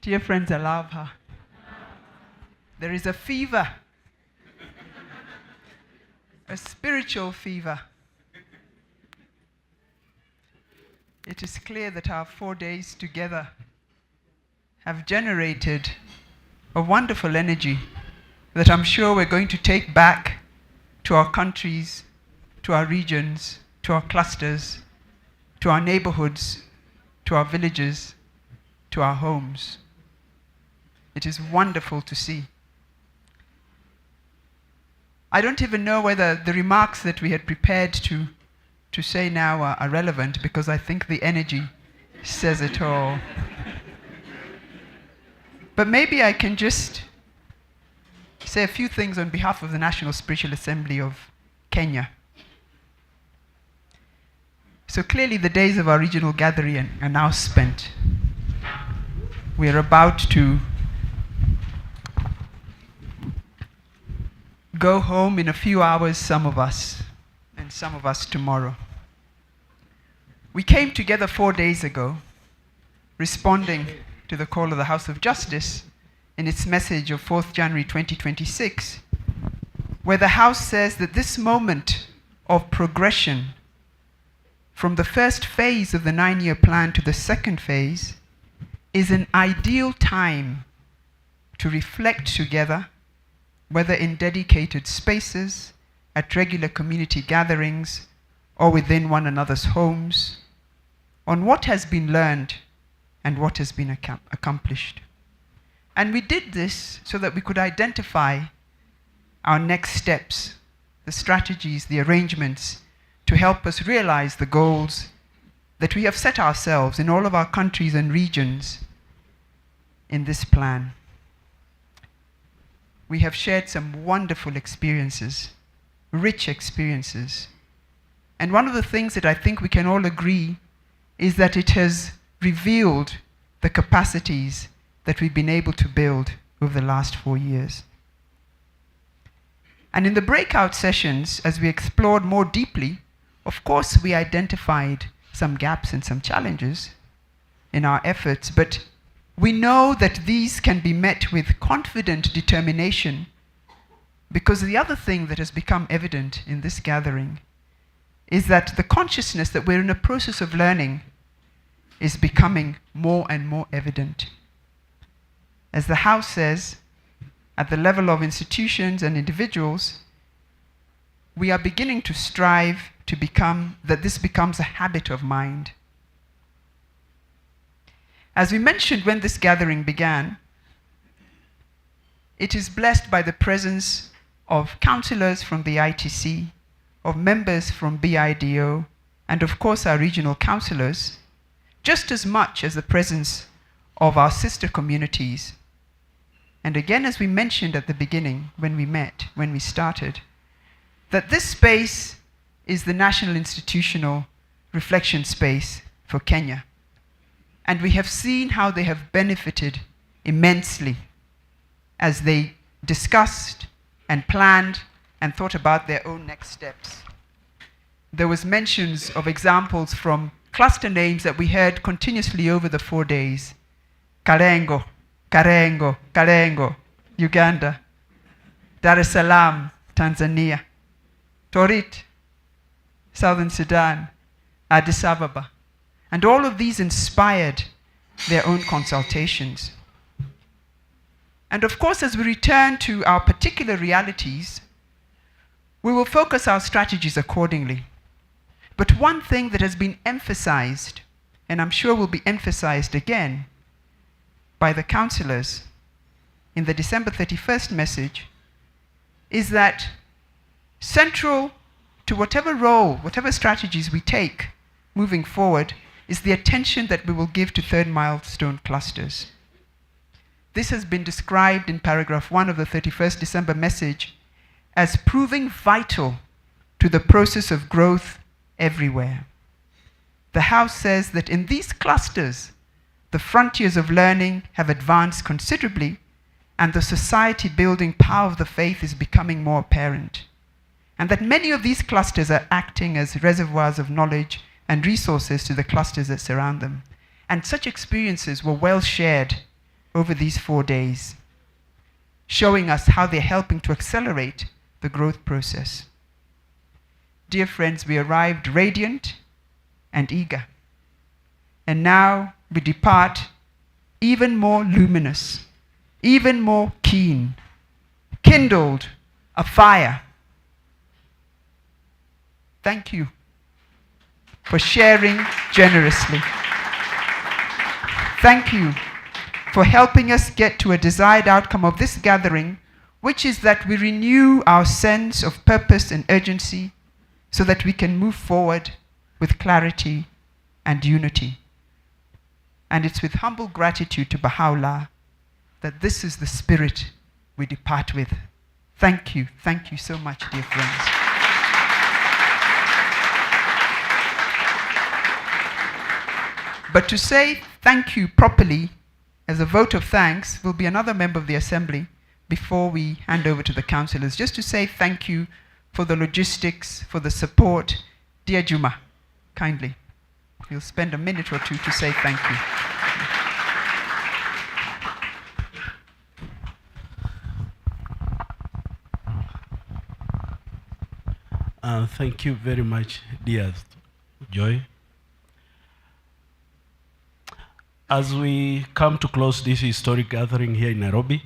Dear friends, I love her. There is a fever, a spiritual fever. It is clear that our 4 days together have generated a wonderful energy that I'm sure we're going to take back to our countries, to our regions, to our clusters, to our neighborhoods, to our villages, to our homes. It is wonderful to see. I don't even know whether the remarks that we had prepared to say now are relevant, because I think the energy says it all. But maybe I can just say a few things on behalf of the National Spiritual Assembly of Kenya. So clearly the days of our regional gathering are now spent. We are about to go home in a few hours, some of us, and some of us tomorrow. We came together 4 days ago, responding to the call of the House of Justice in its message of 4th January 2026, where the House says that this moment of progression from the first phase of the 9-year plan to the second phase is an ideal time to reflect together, whether in dedicated spaces, at regular community gatherings, or within one another's homes, on what has been learned and what has been accomplished. And we did this so that we could identify our next steps, the strategies, the arrangements to help us realize the goals that we have set ourselves in all of our countries and regions in this plan. We have shared some wonderful experiences, rich experiences. And one of the things that I think we can all agree is that it has revealed the capacities that we've been able to build over the last 4 years. And in the breakout sessions, as we explored more deeply, of course we identified some gaps and some challenges in our efforts, but we know that these can be met with confident determination, because the other thing that has become evident in this gathering is that the consciousness that we're in a process of learning is becoming more and more evident. As the House says, at the level of institutions and individuals, we are beginning to strive to become, that this becomes a habit of mind. As we mentioned when this gathering began, it is blessed by the presence of councillors from the ITC, of members from BIDO, and of course our regional councillors, just as much as the presence of our sister communities. And again, as we mentioned at the beginning, when we met, when we started, that this space is the national institutional reflection space for Kenya. And we have seen how they have benefited immensely as they discussed and planned and thought about their own next steps. There was mentions of examples from cluster names that we heard continuously over the 4 days. Karengo, Karengo, Karengo, Uganda. Dar es Salaam, Tanzania. Torit, Southern Sudan. Addis Ababa. And all of these inspired their own consultations. And of course, as we return to our particular realities, we will focus our strategies accordingly. But one thing that has been emphasized, and I'm sure will be emphasized again by the councillors in the December 31st message, is that central to whatever role, whatever strategies we take moving forward, is the attention that we will give to third milestone clusters. This has been described in paragraph 1 of the 31st December message as proving vital to the process of growth everywhere. The House says that in these clusters, the frontiers of learning have advanced considerably, and the society-building power of the faith is becoming more apparent. And that many of these clusters are acting as reservoirs of knowledge and resources to the clusters that surround them. And such experiences were well shared over these 4 days, showing us how they're helping to accelerate the growth process. Dear friends, we arrived radiant and eager. And now we depart even more luminous, even more keen, kindled afire. Thank you for sharing generously. Thank you for helping us get to a desired outcome of this gathering, which is that we renew our sense of purpose and urgency so that we can move forward with clarity and unity. And it's with humble gratitude to Baha'u'llah that this is the spirit we depart with. Thank you so much, dear friends. But to say thank you properly as a vote of thanks will be another member of the Assembly before we hand over to the councillors. Just to say thank you for the logistics, for the support. Dear Juma, kindly, you'll spend a minute or two to say thank you. Thank you very much, dear Joy. As we come to close this historic gathering here in Nairobi,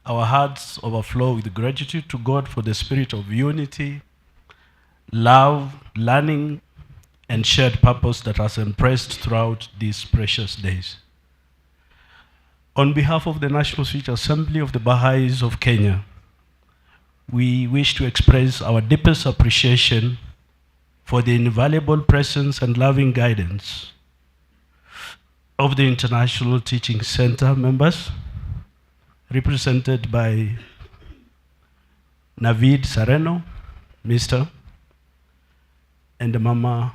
our hearts overflow with gratitude to God for the spirit of unity, love, learning, and shared purpose that has impressed throughout these precious days. On behalf of the National Switch Assembly of the Baha'is of Kenya, we wish to express our deepest appreciation for the invaluable presence and loving guidance of the International Teaching Center members, represented by Navid Sareno, Mr. and Mama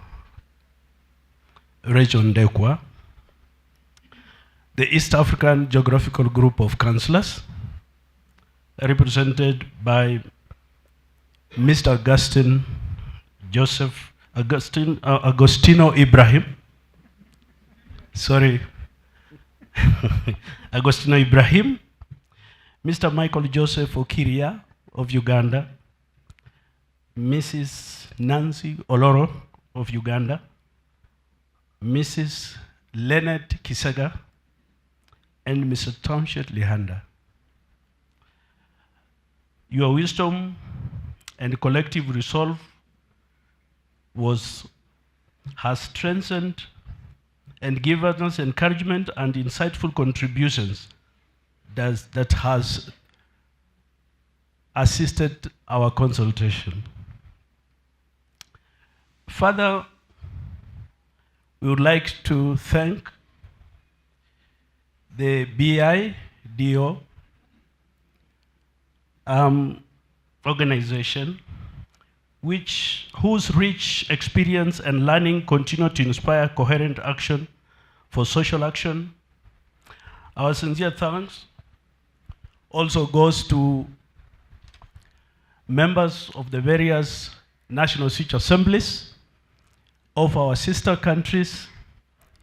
Region Dekwa, the East African Geographical Group of Councillors, represented by Mr. Agostino Ibrahim. Sorry, Agostino Ibrahim, Mr. Michael Joseph Okiria of Uganda, Mrs. Nancy Oloro of Uganda, Mrs. Leonard Kisega, and Mr. Township Lihanda. Your wisdom and collective resolve has strengthened and given us encouragement and insightful contributions that has assisted our consultation. Further, we would like to thank the BIDO organization, whose rich experience and learning continue to inspire coherent action for social action. Our sincere thanks also goes to members of the various national switch assemblies of our sister countries,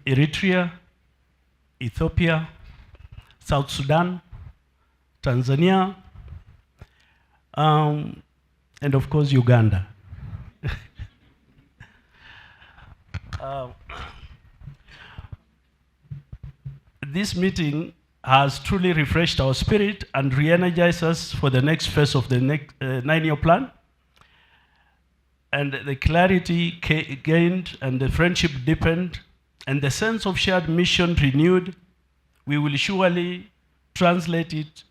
Eritrea, Ethiopia, South Sudan, Tanzania, and of course Uganda. This meeting has truly refreshed our spirit and re-energized us for the next phase of the next 9-year plan. And the clarity gained and the friendship deepened and the sense of shared mission renewed. We will surely translate it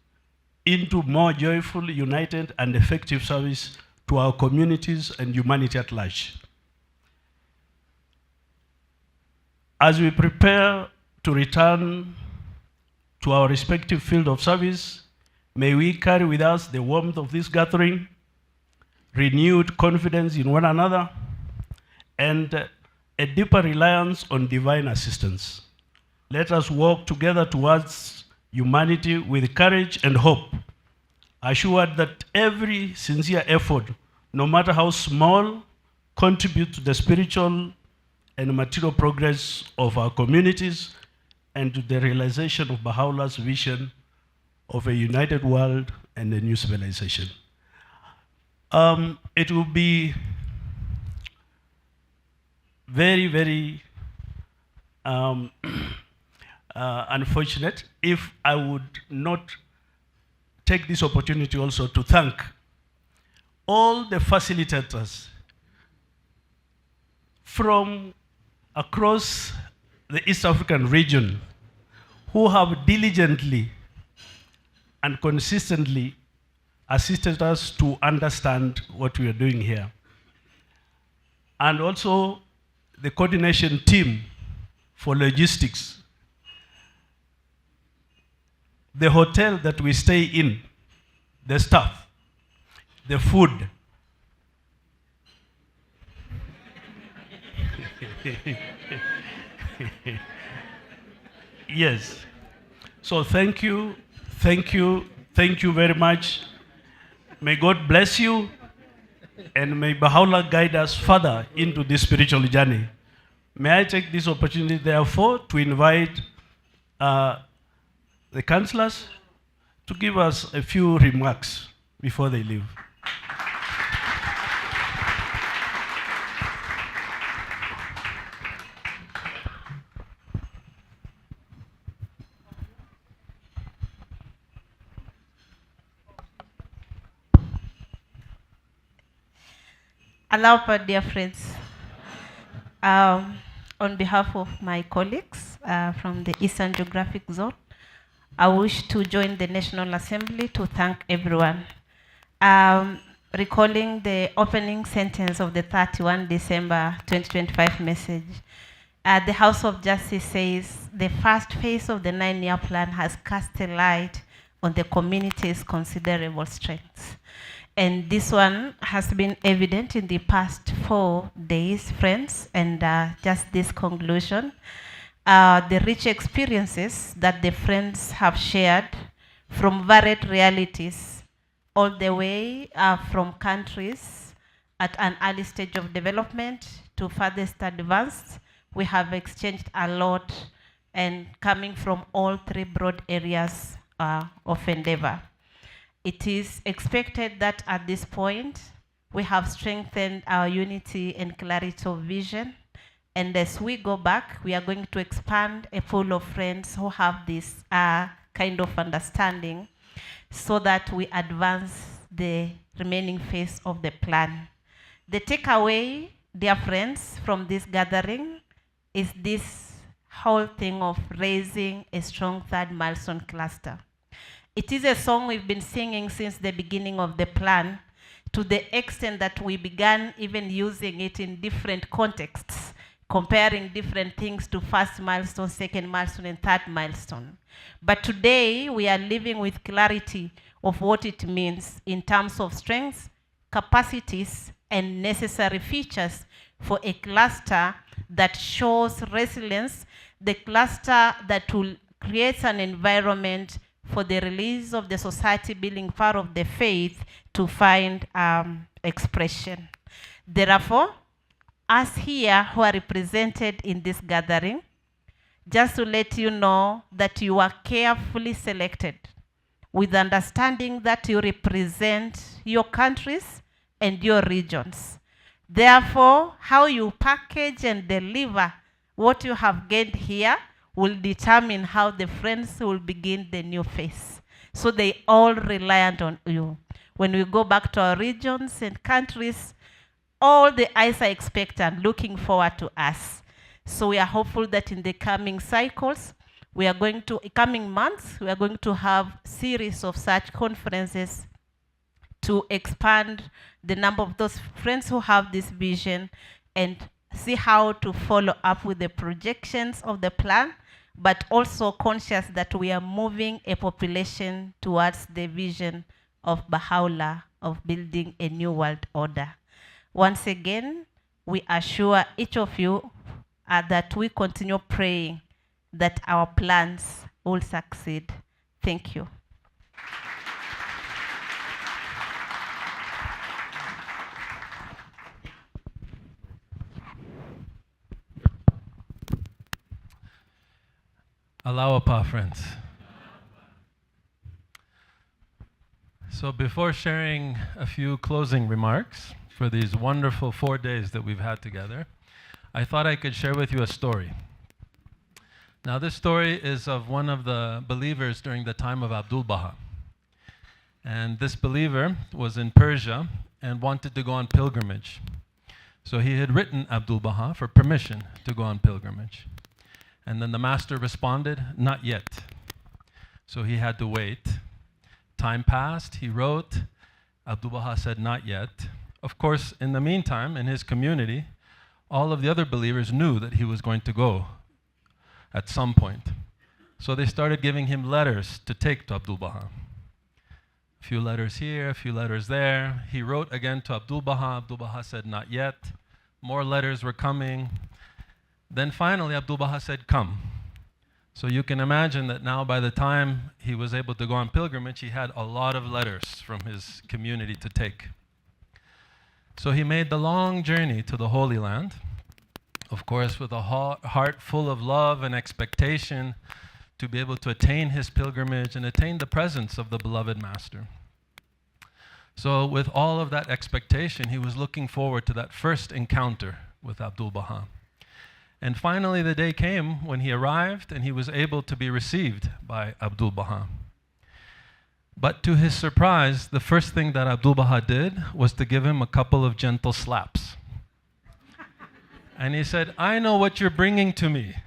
into more joyful, united, and effective service to our communities and humanity at large. As we prepare to return to our respective field of service, may we carry with us the warmth of this gathering, renewed confidence in one another, and a deeper reliance on divine assistance. Let us walk together towards humanity with courage and hope, assured that every sincere effort, no matter how small, contributes to the spiritual and material progress of our communities and to the realization of Baha'u'llah's vision of a united world and a new civilization. It will be very, very unfortunate if I would not take this opportunity also to thank all the facilitators from across the East African region who have diligently and consistently assisted us to understand what we are doing here. And also the coordination team for logistics. The hotel that we stay in, the staff, the food. Yes. So thank you very much. May God bless you, and may Baha'u'llah guide us further into this spiritual journey. May I take this opportunity, therefore, to invite the councillors to give us a few remarks before they leave. Allow, dear friends, on behalf of my colleagues from the Eastern Geographic Zone, I wish to join the National Assembly to thank everyone. Recalling the opening sentence of the 31 December 2025 message, the House of Justice says the first phase of the 9-year plan has cast a light on the community's considerable strengths. And this one has been evident in the past 4 days, friends, and just this conclusion. The rich experiences that the friends have shared from varied realities, all the way from countries at an early stage of development to furthest advanced. We have exchanged a lot, and coming from all 3 broad areas of endeavor. It is expected that at this point, we have strengthened our unity and clarity of vision. And as we go back, we are going to expand a pool of friends who have this kind of understanding so that we advance the remaining phase of the plan. The takeaway, dear friends, from this gathering is this whole thing of raising a strong 3rd milestone cluster. It is a song we've been singing since the beginning of the plan, to the extent that we began even using it in different contexts, comparing different things to 1st milestone, 2nd milestone, and 3rd milestone. But today, we are living with clarity of what it means in terms of strengths, capacities, and necessary features for a cluster that shows resilience, the cluster that will create an environment for the release of the society building power of the faith to find expression. Therefore, us here who are represented in this gathering, just to let you know that you are carefully selected with understanding that you represent your countries and your regions. Therefore, how you package and deliver what you have gained here will determine how the friends will begin the new phase. So they all reliant on you. When we go back to our regions and countries, all the eyes are expectant, looking forward to us. So we are hopeful that in the coming cycles, coming months, we are going to have series of such conferences to expand the number of those friends who have this vision and see how to follow up with the projections of the plan, but also conscious that we are moving a population towards the vision of Baha'u'llah, of building a new world order. Once again, we assure each of you that we continue praying that our plans will succeed. Thank you. Alawa pa, friends. So before sharing a few closing remarks for these wonderful 4 days that we've had together, I thought I could share with you a story. Now this story is of one of the believers during the time of Abdul Baha. And this believer was in Persia and wanted to go on pilgrimage. So he had written Abdul Baha for permission to go on pilgrimage. And then the master responded, "Not yet." So he had to wait. Time passed, he wrote. Abdul Baha said, "Not yet." Of course, in the meantime, in his community, all of the other believers knew that he was going to go at some point. So they started giving him letters to take to Abdul Baha. A few letters here, a few letters there. He wrote again to Abdul Baha. Abdul Baha said, "Not yet." More letters were coming. Then finally, Abdul Baha said, "Come." So you can imagine that now by the time he was able to go on pilgrimage, he had a lot of letters from his community to take. So he made the long journey to the Holy Land, of course with a heart full of love and expectation to be able to attain his pilgrimage and attain the presence of the beloved Master. So with all of that expectation, he was looking forward to that first encounter with Abdul Baha. And finally the day came when he arrived and he was able to be received by Abdul Baha. But to his surprise, the first thing that Abdul Baha did was to give him a couple of gentle slaps. And he said, "I know what you're bringing to me.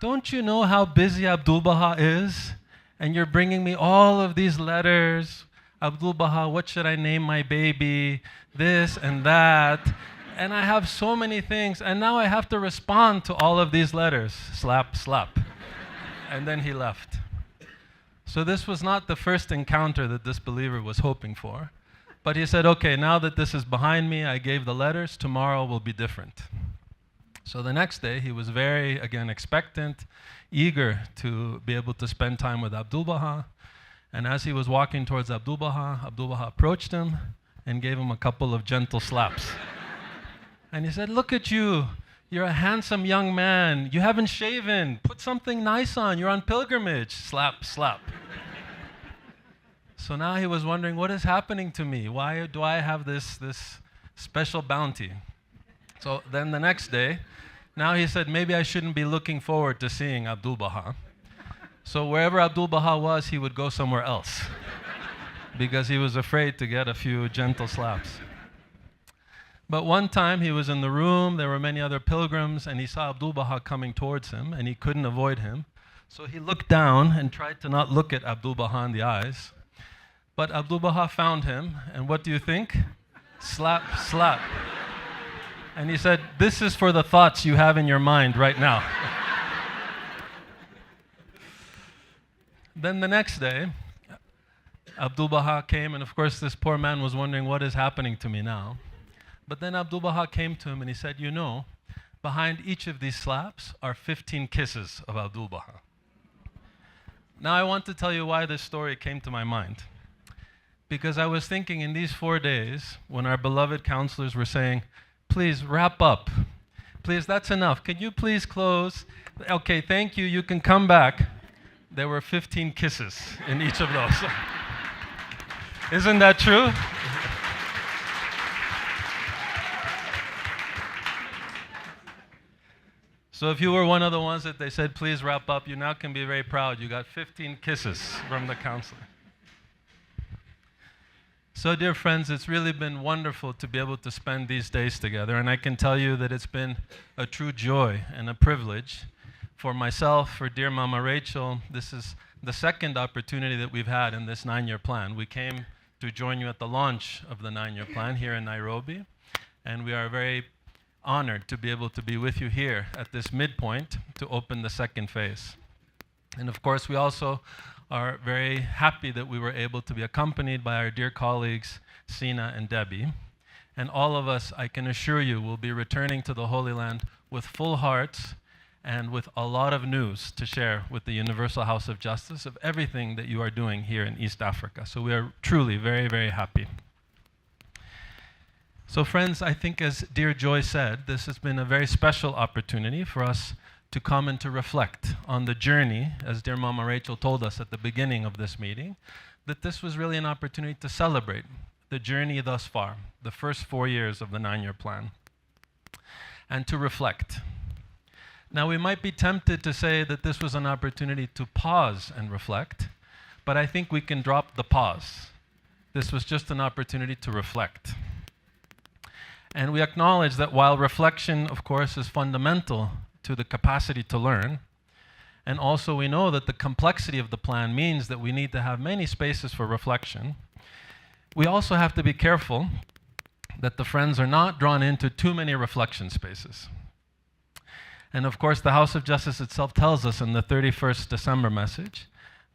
Don't you know how busy Abdul Baha is? And you're bringing me all of these letters. Abdul Baha, what should I name my baby? This and that. And I have so many things, and now I have to respond to all of these letters." Slap, slap. And then he left. So this was not the first encounter that this believer was hoping for. But he said, "Okay, now that this is behind me, I gave the letters, tomorrow will be different." So the next day, he was very, again, expectant, eager to be able to spend time with Abdul Baha. And as he was walking towards Abdul Baha approached him and gave him a couple of gentle slaps. And he said, "Look at you. You're a handsome young man. You haven't shaven. Put something nice on. You're on pilgrimage." Slap, slap. So now he was wondering, what is happening to me? Why do I have this special bounty? So then the next day, now he said, maybe I shouldn't be looking forward to seeing Abdul Baha. So wherever Abdul Baha was, he would go somewhere else because he was afraid to get a few gentle slaps. But one time he was in the room, there were many other pilgrims, and he saw Abdul Baha coming towards him, and he couldn't avoid him. So he looked down and tried to not look at Abdul Baha in the eyes. But Abdul Baha found him, and what do you think? Slap, slap. And he said, "This is for the thoughts you have in your mind right now." Then the next day, Abdul Baha came, and of course this poor man was wondering, what is happening to me now? But then Abdul Baha came to him and he said, "You know, behind each of these slaps are 15 kisses of Abdul Baha." Now I want to tell you why this story came to my mind. Because I was thinking in these 4 days, when our beloved counselors were saying, "Please wrap up. Please, that's enough. Can you please close? Okay, thank you. You can come back." There were 15 kisses in each of those. Isn't that true? So if you were one of the ones that they said, "Please wrap up," you now can be very proud. You got 15 kisses from the counselor. So dear friends, it's really been wonderful to be able to spend these days together, and I can tell you that it's been a true joy and a privilege for myself, for dear Mama Rachel. This is the second opportunity that we've had in this 9-year plan. We came to join you at the launch of the 9-year plan here in Nairobi, and we are very honored to be able to be with you here at this midpoint to open the second phase. And of course, we also are very happy that we were able to be accompanied by our dear colleagues, Sina and Debbie. And all of us, I can assure you, will be returning to the Holy Land with full hearts and with a lot of news to share with the Universal House of Justice of everything that you are doing here in East Africa. So we are truly very, very happy. So friends, I think as dear Joy said, this has been a very special opportunity for us to come and to reflect on the journey, as dear Mama Rachel told us at the beginning of this meeting, that this was really an opportunity to celebrate the journey thus far, the first 4 years of the 9-year plan, and to reflect. Now, we might be tempted to say that this was an opportunity to pause and reflect, but I think we can drop the pause. This was just an opportunity to reflect. And we acknowledge that while reflection, of course, is fundamental to the capacity to learn, and also we know that the complexity of the plan means that we need to have many spaces for reflection, we also have to be careful that the friends are not drawn into too many reflection spaces. And of course, the House of Justice itself tells us in the 31st December message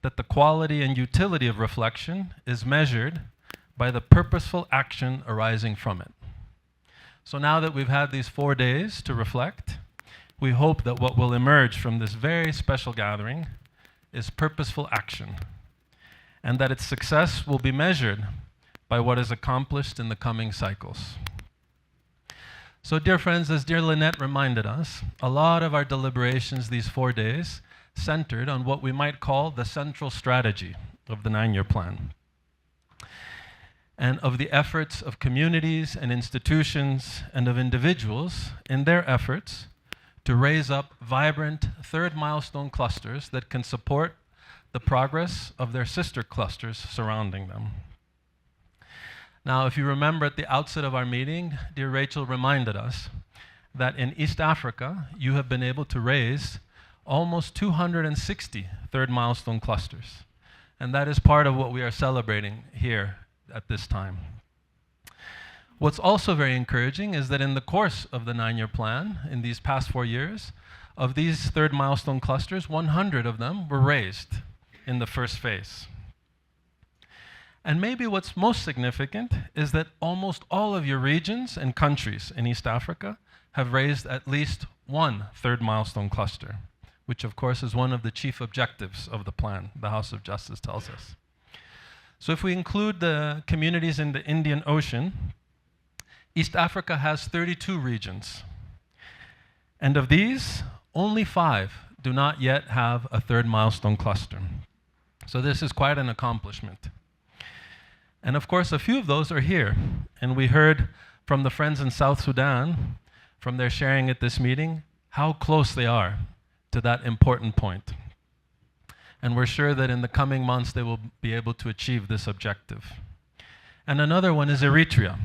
that the quality and utility of reflection is measured by the purposeful action arising from it. So now that we've had these 4 days to reflect, we hope that what will emerge from this very special gathering is purposeful action, and that its success will be measured by what is accomplished in the coming cycles. So dear friends, as dear Lynette reminded us, a lot of our deliberations these 4 days centered on what we might call the central strategy of the 9-year plan, and of the efforts of communities and institutions and of individuals in their efforts to raise up vibrant third milestone clusters that can support the progress of their sister clusters surrounding them. Now, if you remember at the outset of our meeting, dear Rachel reminded us that in East Africa, you have been able to raise almost 260 third milestone clusters. And that is part of what we are celebrating here at this time. What's also very encouraging is that in the course of the 9-year plan, in these past 4 years, of these third milestone clusters, 100 of them were raised in the first phase. And maybe what's most significant is that almost all of your regions and countries in East Africa have raised at least one third milestone cluster, which of course is one of the chief objectives of the plan, the House of Justice tells us. So if we include the communities in the Indian Ocean, East Africa has 32 regions. And of these, only 5 do not yet have a third milestone cluster. So this is quite an accomplishment. And of course, a few of those are here. And we heard from the friends in South Sudan, from their sharing at this meeting, how close they are to that important point. And we're sure that in the coming months, they will be able to achieve this objective. And another one is Eritrea,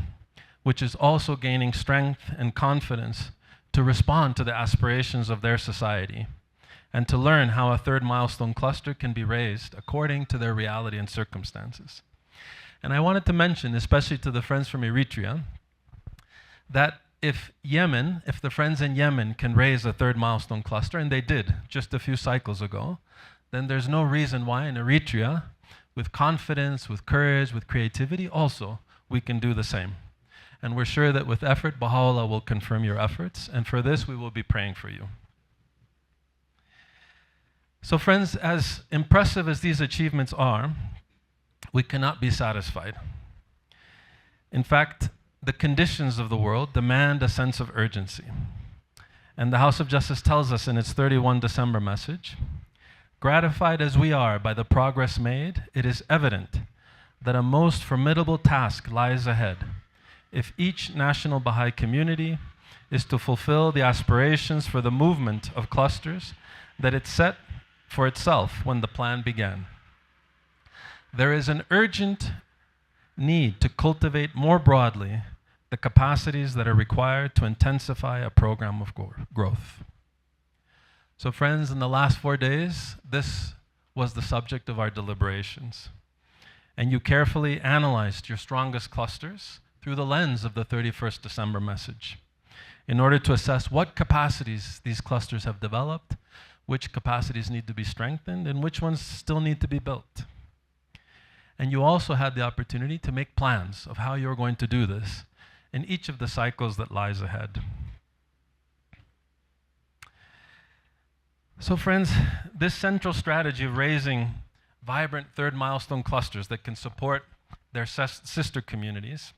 which is also gaining strength and confidence to respond to the aspirations of their society and to learn how a third milestone cluster can be raised according to their reality and circumstances. And I wanted to mention, especially to the friends from Eritrea, that if the friends in Yemen can raise a third milestone cluster, and they did just a few cycles ago, then there's no reason why in Eritrea, with confidence, with courage, with creativity, also we can do the same. And we're sure that with effort, Baha'u'llah will confirm your efforts, and for this we will be praying for you. So friends, as impressive as these achievements are, we cannot be satisfied. In fact, the conditions of the world demand a sense of urgency. And the House of Justice tells us in its 31 December message, gratified as we are by the progress made, it is evident that a most formidable task lies ahead if each national Baha'i community is to fulfill the aspirations for the movement of clusters that it set for itself when the plan began. There is an urgent need to cultivate more broadly the capacities that are required to intensify a program of growth. So friends, in the last 4 days, this was the subject of our deliberations. And you carefully analyzed your strongest clusters through the lens of the 31st December message in order to assess what capacities these clusters have developed, which capacities need to be strengthened, and which ones still need to be built. And you also had the opportunity to make plans of how you're going to do this in each of the cycles that lies ahead. So friends, this central strategy of raising vibrant third milestone clusters that can support their sister communities,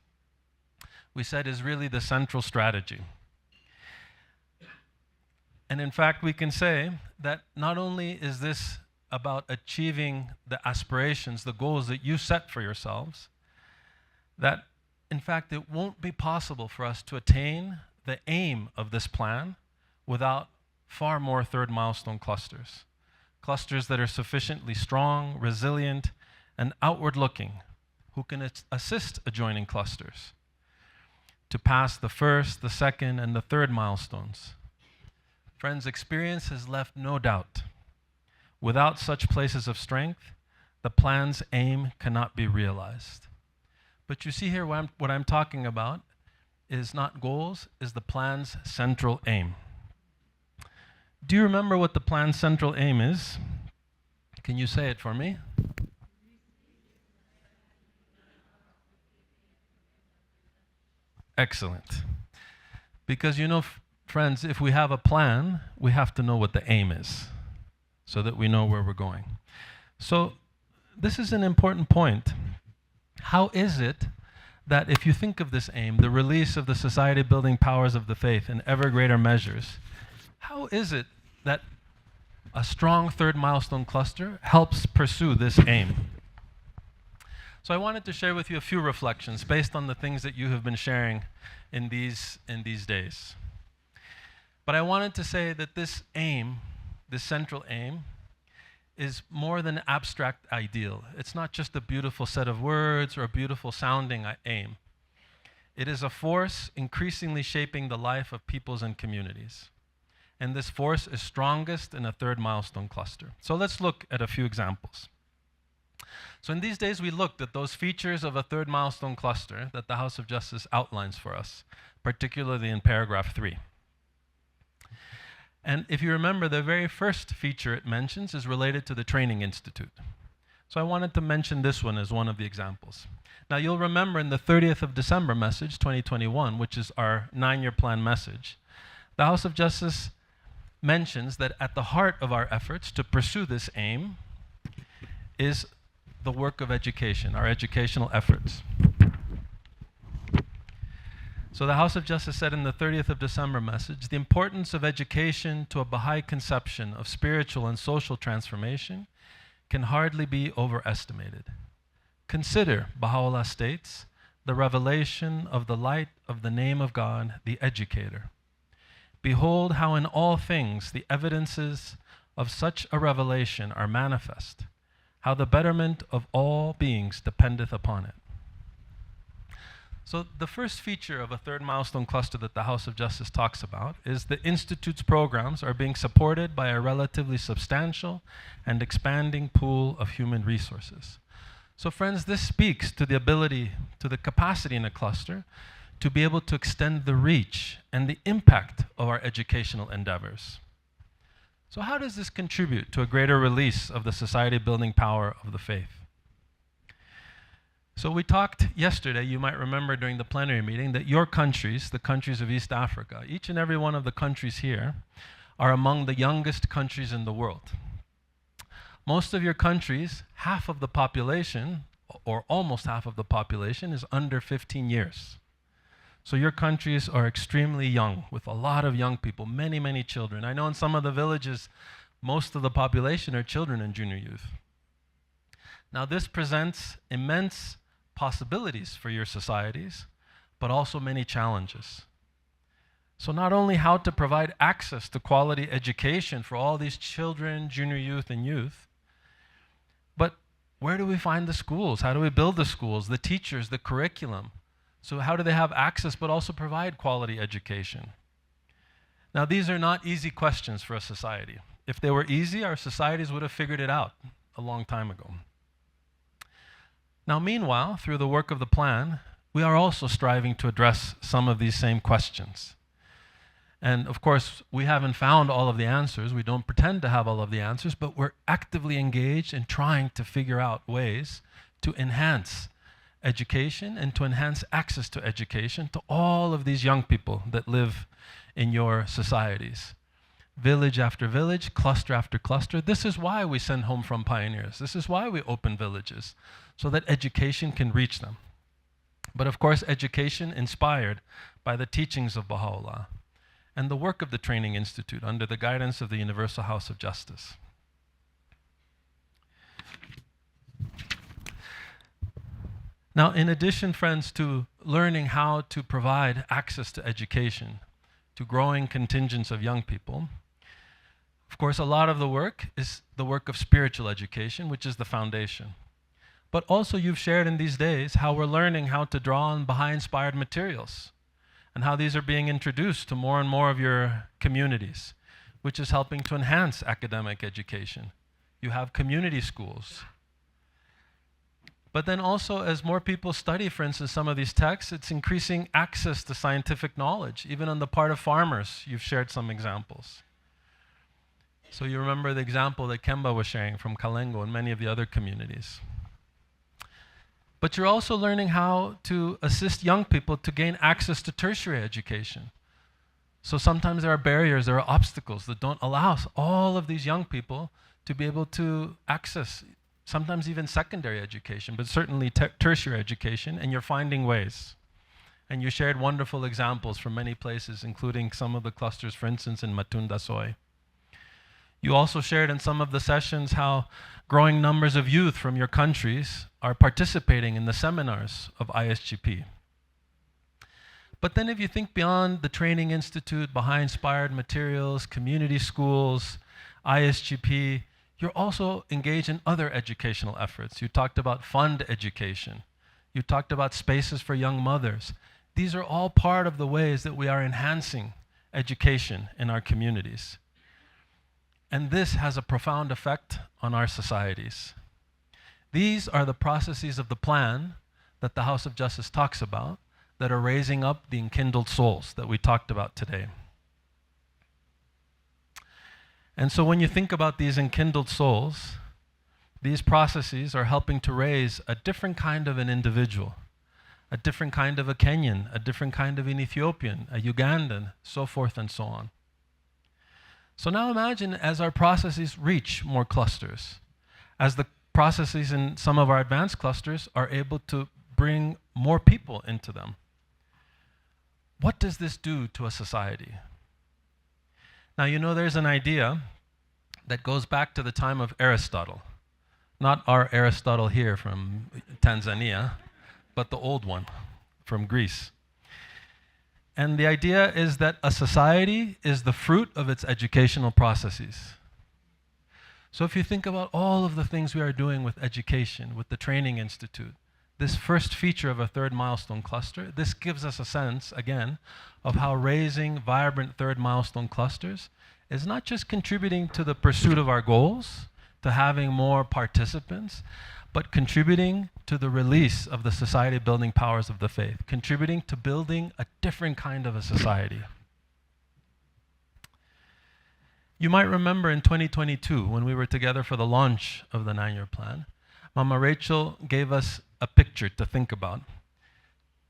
we said is really the central strategy. And in fact, we can say that not only is this about achieving the aspirations, the goals that you set for yourselves, that in fact it won't be possible for us to attain the aim of this plan without far more third milestone clusters. Clusters that are sufficiently strong, resilient, and outward-looking, who can assist adjoining clusters to pass the first, the second, and the third milestones. Friends, experience has left no doubt. Without such places of strength, the plan's aim cannot be realized. But you see here what I'm talking about is not goals, is the plan's central aim. Do you remember what the plan's central aim is? Can you say it for me? Excellent. Because you know, friends, if we have a plan, we have to know what the aim is so that we know where we're going. So this is an important point. How is it that if you think of this aim, the release of the society-building powers of the faith in ever greater measures, how is it that a strong third milestone cluster helps pursue this aim? So I wanted to share with you a few reflections based on the things that you have been sharing in these days. But I wanted to say that this aim, this central aim, is more than an abstract ideal. It's not just a beautiful set of words or a beautiful sounding aim. It is a force increasingly shaping the life of peoples and communities. And this force is strongest in a third milestone cluster. So let's look at a few examples. So in these days, we looked at those features of a third milestone cluster that the House of Justice outlines for us, particularly in paragraph 3. And if you remember, the very first feature it mentions is related to the Training Institute. So I wanted to mention this one as one of the examples. Now you'll remember in the 30th of December message, 2021, which is our 9-year plan message, the House of Justice mentions that at the heart of our efforts to pursue this aim is the work of education, our educational efforts. So the House of Justice said in the 30th of December message, the importance of education to a Baha'i conception of spiritual and social transformation can hardly be overestimated. Consider, Baha'u'llah states, the revelation of the light of the name of God, the educator. Behold how in all things the evidences of such a revelation are manifest, how the betterment of all beings dependeth upon it. So the first feature of a third milestone cluster that the House of Justice talks about is the Institute's programs are being supported by a relatively substantial and expanding pool of human resources. So friends, this speaks to the ability, to the capacity in a cluster to be able to extend the reach and the impact of our educational endeavors. So how does this contribute to a greater release of the society-building power of the faith? So we talked yesterday, you might remember during the plenary meeting, that your countries, the countries of East Africa, each and every one of the countries here are among the youngest countries in the world. Most of your countries, half of the population, or almost half of the population, is under 15 years. So your countries are extremely young, with a lot of young people, many, many children. I know in some of the villages, most of the population are children and junior youth. Now this presents immense possibilities for your societies, but also many challenges. So not only how to provide access to quality education for all these children, junior youth, and youth, but where do we find the schools? How do we build the schools, the teachers, the curriculum? So how do they have access but also provide quality education? Now these are not easy questions for a society. If they were easy, our societies would have figured it out a long time ago. Now, meanwhile, through the work of the plan, we are also striving to address some of these same questions. And of course, we haven't found all of the answers. We don't pretend to have all of the answers, but we're actively engaged in trying to figure out ways to enhance education and to enhance access to education to all of these young people that live in your societies. Village after village, cluster after cluster. This is why we send home from pioneers. This is why we open villages, so that education can reach them. But of course, education inspired by the teachings of Baha'u'llah. and the work of the Training Institute under the guidance of the Universal House of Justice. Now, in addition, friends, to learning how to provide access to education to growing contingents of young people, of course, a lot of the work is the work of spiritual education, which is the foundation. But also you've shared in these days how we're learning how to draw on Baha'i-inspired materials and how these are being introduced to more and more of your communities, which is helping to enhance academic education. You have community schools. But then also, as more people study, for instance, some of these texts, it's increasing access to scientific knowledge, even on the part of farmers. You've shared some examples. So you remember the example that Kemba was sharing from Kalengo and many of the other communities. But you're also learning how to assist young people to gain access to tertiary education. So sometimes there are barriers, there are obstacles that don't allow all of these young people to be able to access sometimes even secondary education, but certainly tertiary education, and you're finding ways. And you shared wonderful examples from many places, including some of the clusters, for instance, in Matunda Soy. You also shared in some of the sessions how growing numbers of youth from your countries are participating in the seminars of ISGP. But then if you think beyond the Training Institute, Baha'i-inspired materials, community schools, ISGP, you're also engaged in other educational efforts. You talked about fund education. You talked about spaces for young mothers. These are all part of the ways that we are enhancing education in our communities. And this has a profound effect on our societies. These are the processes of the plan that the House of Justice talks about that are raising up the enkindled souls that we talked about today. And so when you think about these enkindled souls, these processes are helping to raise a different kind of an individual, a different kind of a Kenyan, a different kind of an Ethiopian, a Ugandan, so forth and so on. So now imagine as our processes reach more clusters, as the processes in some of our advanced clusters are able to bring more people into them. What does this do to a society? Now, you know, there's an idea that goes back to the time of Aristotle. Not our Aristotle here from Tanzania, but the old one from Greece. And the idea is that a society is the fruit of its educational processes. So if you think about all of the things we are doing with education, with the Training Institute, this first feature of a third milestone cluster, this gives us a sense, again, of how raising vibrant third milestone clusters is not just contributing to the pursuit of our goals, to having more participants, but contributing to the release of the society-building powers of the faith, contributing to building a different kind of a society. You might remember in 2022, when we were together for the launch of the 9-year plan, Mama Rachel gave us a picture to think about,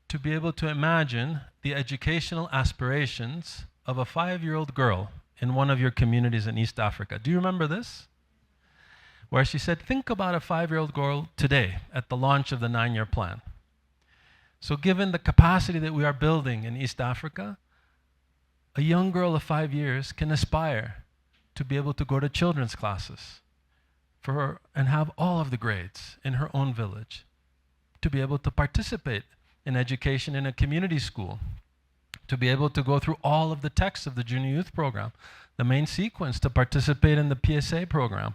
to be able to imagine the educational aspirations of a 5-year-old girl in one of your communities in East Africa. Do you remember this? Where she said, think about a 5-year-old girl today at the launch of the 9-year plan. So given the capacity that we are building in East Africa, a young girl of 5 years can aspire to be able to go to children's classes for her and have all of the grades in her own village, to be able to participate in education in a community school, to be able to go through all of the texts of the junior youth program, the main sequence, to participate in the PSA program,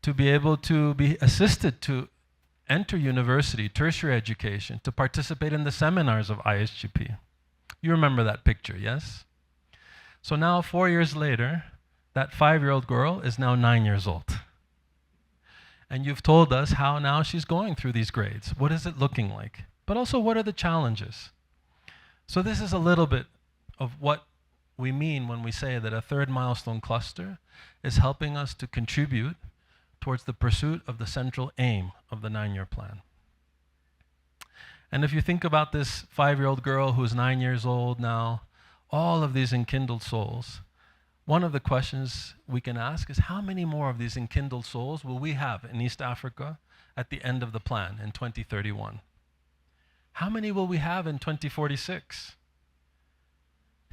to be able to be assisted to enter university, tertiary education, to participate in the seminars of ISGP. You remember that picture, yes? So now, 4 years later, that 5-year-old girl is now 9 years old. And you've told us how now she's going through these grades. What is it looking like? But also, what are the challenges? So this is a little bit of what we mean when we say that a third milestone cluster is helping us to contribute towards the pursuit of the central aim of the 9-year plan. And if you think about this 5-year-old girl who's 9 years old now, all of these enkindled souls, one of the questions we can ask is how many more of these enkindled souls will we have in East Africa at the end of the plan in 2031? How many will we have in 2046?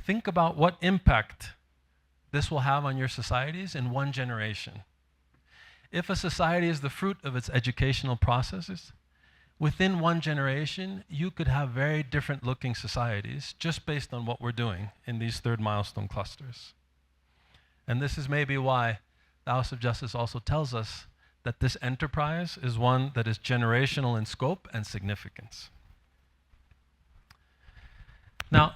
think about what impact this will have on your societies in one generation. If a society is the fruit of its educational processes, within one generation, you could have very different looking societies just based on what we're doing in these third milestone clusters. And this is maybe why the House of Justice also tells us that this enterprise is one that is generational in scope and significance. Now,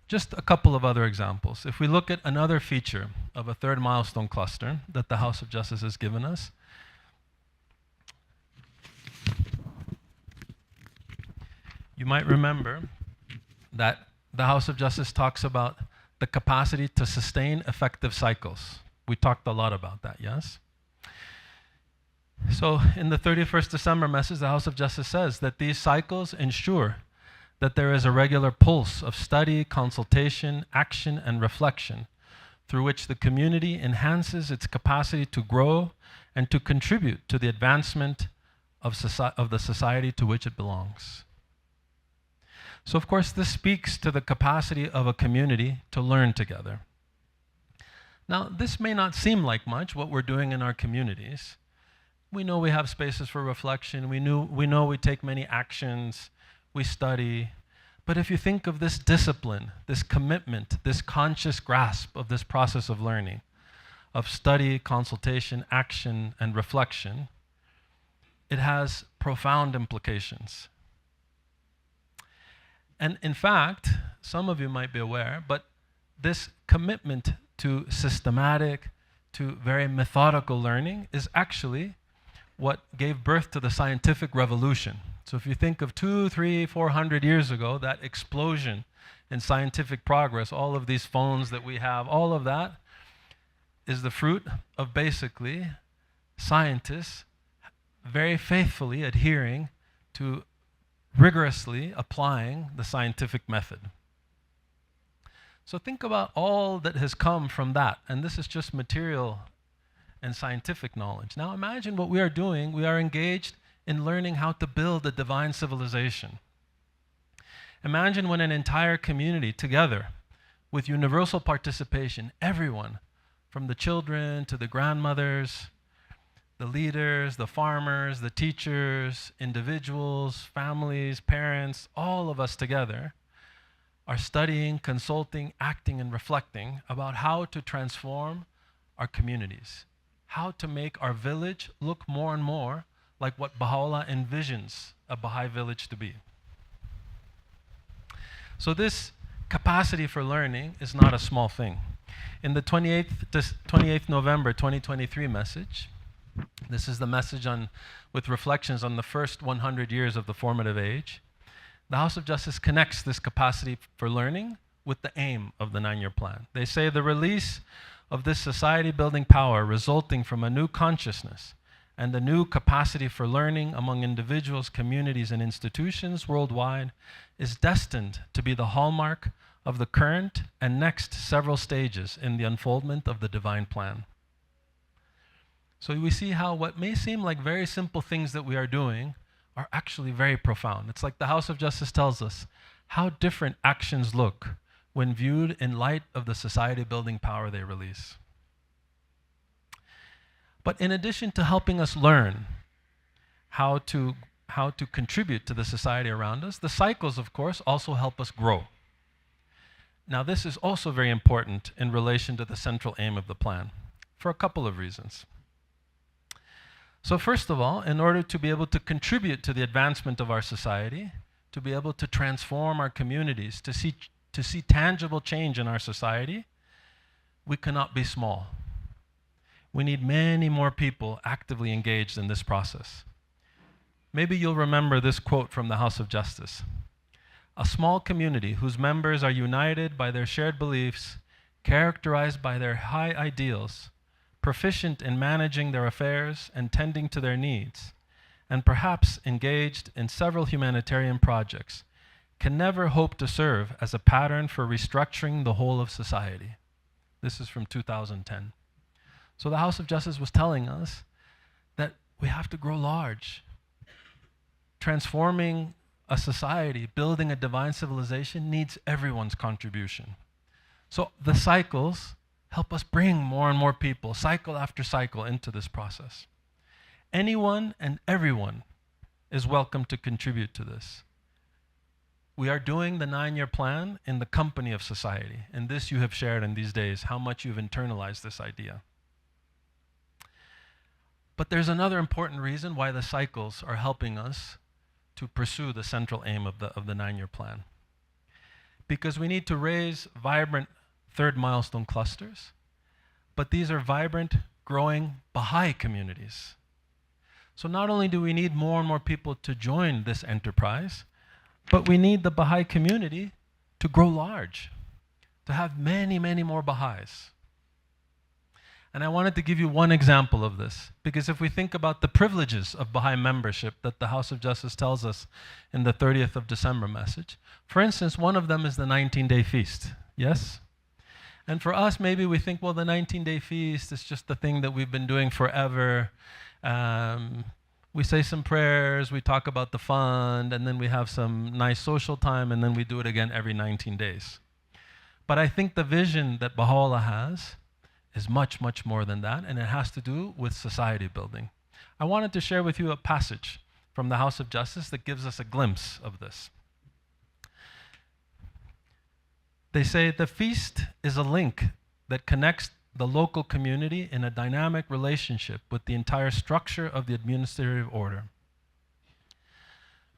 just a couple of other examples. If we look at another feature of a third milestone cluster that the House of Justice has given us, you might remember that the House of Justice talks about the capacity to sustain effective cycles. We talked a lot about that, yes? So in the 31st December message, the House of Justice says that these cycles ensure that there is a regular pulse of study, consultation, action, and reflection through which the community enhances its capacity to grow and to contribute to the advancement of the society to which it belongs. So of course, this speaks to the capacity of a community to learn together. Now, this may not seem like much, what we're doing in our communities. We know we have spaces for reflection. We know we take many actions. We study. But if you think of this discipline, this commitment, this conscious grasp of this process of learning, of study, consultation, action, and reflection, it has profound implications. And in fact, some of you might be aware, but this commitment to systematic, to very methodical learning is actually what gave birth to the scientific revolution. So if you think of 200, 300, 400 years ago, that explosion in scientific progress, all of these phones that we have, all of that is the fruit of basically scientists very faithfully adhering to rigorously applying the scientific method. So think about all that has come from that, and this is just material and scientific knowledge. Now imagine what we are doing. We are engaged in learning how to build a divine civilization. Imagine when an entire community together, with universal participation, everyone, from the children to the grandmothers, the leaders, the farmers, the teachers, individuals, families, parents, all of us together, are studying, consulting, acting, and reflecting about how to transform our communities, how to make our village look more and more like what Baha'u'llah envisions a Baha'i village to be. So this capacity for learning is not a small thing. In the 28th November 2023 message, this is the message with reflections on the first 100 years of the formative age, the House of Justice connects this capacity for learning with the aim of the 9-year plan. They say the release of this society-building power resulting from a new consciousness and a new capacity for learning among individuals, communities, and institutions worldwide is destined to be the hallmark of the current and next several stages in the unfoldment of the divine plan. So we see how what may seem like very simple things that we are doing are actually very profound. It's like the House of Justice tells us how different actions look when viewed in light of the society-building power they release. But in addition to helping us learn how to contribute to the society around us, the cycles, of course, also help us grow. Now, this is also very important in relation to the central aim of the plan for a couple of reasons. So first of all, in order to be able to contribute to the advancement of our society, to be able to transform our communities, to see tangible change in our society, we cannot be small. We need many more people actively engaged in this process. Maybe you'll remember this quote from the House of Justice. A small community whose members are united by their shared beliefs, characterized by their high ideals, proficient in managing their affairs and tending to their needs, and perhaps engaged in several humanitarian projects, can never hope to serve as a pattern for restructuring the whole of society. This is from 2010. So the House of Justice was telling us that we have to grow large. Transforming a society, building a divine civilization needs everyone's contribution. So the cycles help us bring more and more people, cycle after cycle, into this process. Anyone and everyone is welcome to contribute to this. We are doing the 9-year plan in the company of society, and this you have shared in these days, how much you've internalized this idea. But there's another important reason why the cycles are helping us to pursue the central aim of the 9-year plan. Because we need to raise vibrant third milestone clusters, but these are vibrant, growing Baha'i communities. So not only do we need more and more people to join this enterprise, but we need the Baha'i community to grow large, to have many, many more Baha'is. And I wanted to give you one example of this, because if we think about the privileges of Baha'i membership that the House of Justice tells us in the 30th of December message, for instance, one of them is the 19-day feast, yes? And for us, maybe we think, well, the 19-day feast is just the thing that we've been doing forever. We say some prayers, we talk about the fund, and then we have some nice social time, and then we do it again every 19 days. But I think the vision that Baha'u'llah has is much, much more than that, and it has to do with society building. I wanted to share with you a passage from the House of Justice that gives us a glimpse of this. They say, the feast is a link that connects the local community in a dynamic relationship with the entire structure of the administrative order.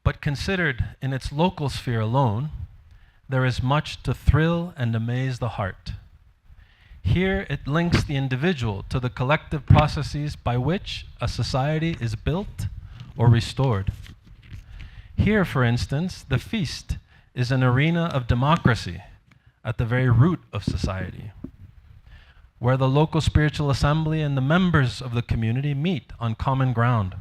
But considered in its local sphere alone, there is much to thrill and amaze the heart. Here it links the individual to the collective processes by which a society is built or restored. Here, for instance, the feast is an arena of democracy at the very root of society, where the local spiritual assembly and the members of the community meet on common ground,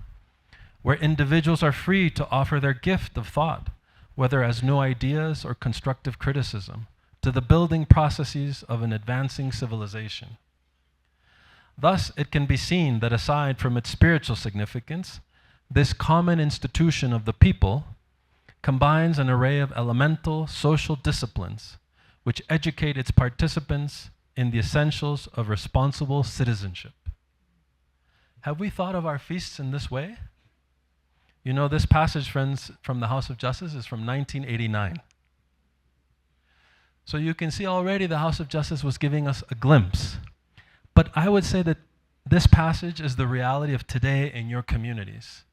where individuals are free to offer their gift of thought, whether as new ideas or constructive criticism, to the building processes of an advancing civilization. Thus, it can be seen that aside from its spiritual significance, this common institution of the people combines an array of elemental social disciplines which educate its participants in the essentials of responsible citizenship. Have we thought of our feasts in this way? You know, this passage, friends, from the House of Justice is from 1989. So you can see already the House of Justice was giving us a glimpse. But I would say that this passage is the reality of today in your communities.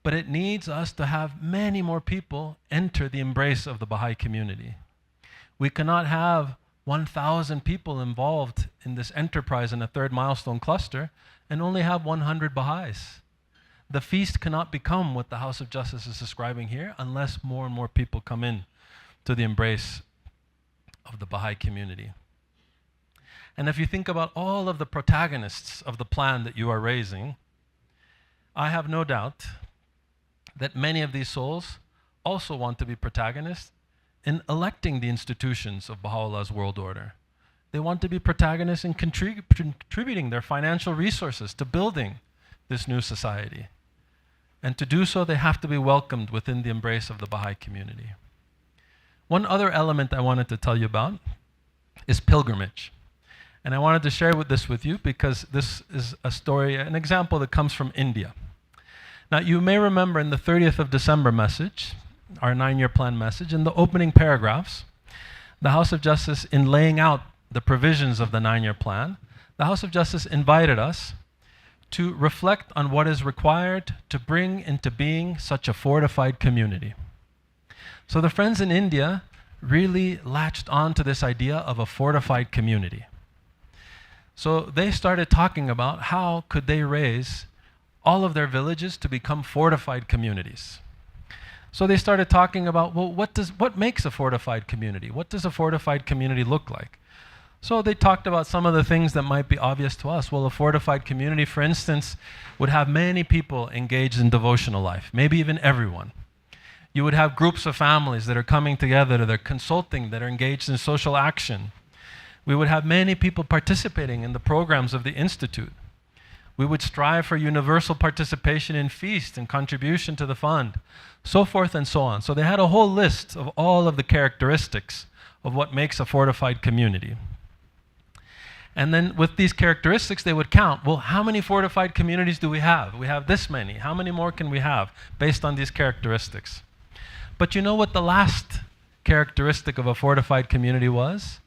But it needs us to have many more people enter the embrace of the Baha'i community. We cannot have 1,000 people involved in this enterprise in a third milestone cluster and only have 100 Baha'is. The feast cannot become what the House of Justice is describing here unless more and more people come in to the embrace of the Baha'i community. And if you think about all of the protagonists of the plan that you are raising, I have no doubt that many of these souls also want to be protagonists in electing the institutions of Baha'u'llah's world order. They want to be protagonists in contributing their financial resources to building this new society. And to do so, they have to be welcomed within the embrace of the Baha'i community. One other element I wanted to tell you about is pilgrimage. And I wanted to share this with you because this is a story, an example that comes from India. Now, you may remember in the 30th of December message, our 9-year plan message, in the opening paragraphs, the House of Justice, in laying out the provisions of the 9-year plan, the House of Justice invited us to reflect on what is required to bring into being such a fortified community. So the friends in India really latched on to this idea of a fortified community. So they started talking about how could they raise all of their villages to become fortified communities. So they started talking about, well, what makes a fortified community? What does a fortified community look like? So they talked about some of the things that might be obvious to us. Well, a fortified community, for instance, would have many people engaged in devotional life, maybe even everyone. You would have groups of families that are coming together, that are consulting, that are engaged in social action. We would have many people participating in the programs of the Institute. We would strive for universal participation in feast and contribution to the fund, so forth and so on. So they had a whole list of all of the characteristics of what makes a fortified community. And then with these characteristics, they would count, well, how many fortified communities do we have? We have this many. How many more can we have based on these characteristics? But you know what the last characteristic of a fortified community was?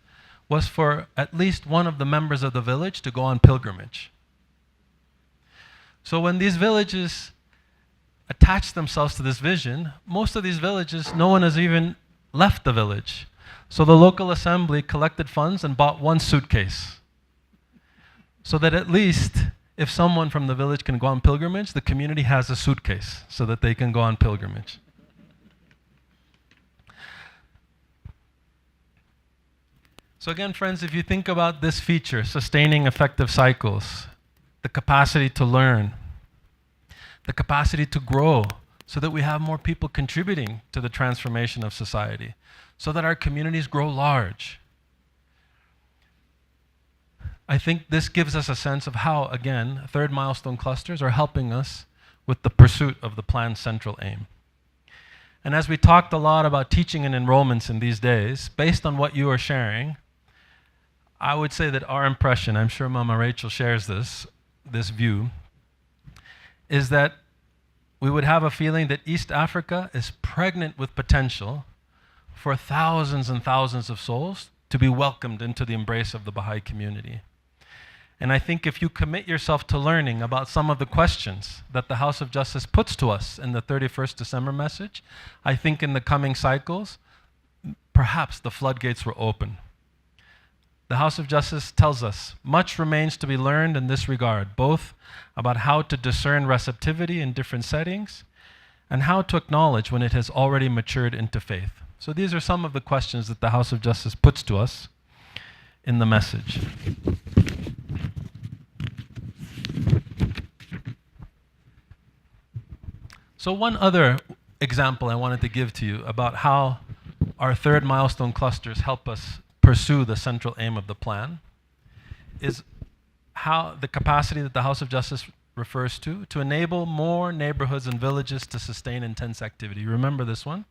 Was for at least one of the members of the village to go on pilgrimage. So when these villages attach themselves to this vision, most of these villages, no one has even left the village. So the local assembly collected funds and bought one suitcase. So that at least if someone from the village can go on pilgrimage, the community has a suitcase so that they can go on pilgrimage. So again, friends, if you think about this feature, sustaining effective cycles, the capacity to learn, the capacity to grow so that we have more people contributing to the transformation of society, so that our communities grow large. I think this gives us a sense of how, again, third milestone clusters are helping us with the pursuit of the plan's central aim. And as we talked a lot about teaching and enrollments in these days, based on what you are sharing, I would say that our impression, I'm sure Mama Rachel shares this view, is that we would have a feeling that East Africa is pregnant with potential for thousands and thousands of souls to be welcomed into the embrace of the Baha'i community. And I think if you commit yourself to learning about some of the questions that the House of Justice puts to us in the 31st December message, I think in the coming cycles, perhaps the floodgates will open. The House of Justice tells us much remains to be learned in this regard, both about how to discern receptivity in different settings and how to acknowledge when it has already matured into faith. So these are some of the questions that the House of Justice puts to us in the message. So one other example I wanted to give to you about how our third milestone clusters help us pursue the central aim of the plan is how the capacity that the House of Justice refers to enable more neighborhoods and villages to sustain intense activity. Remember this one?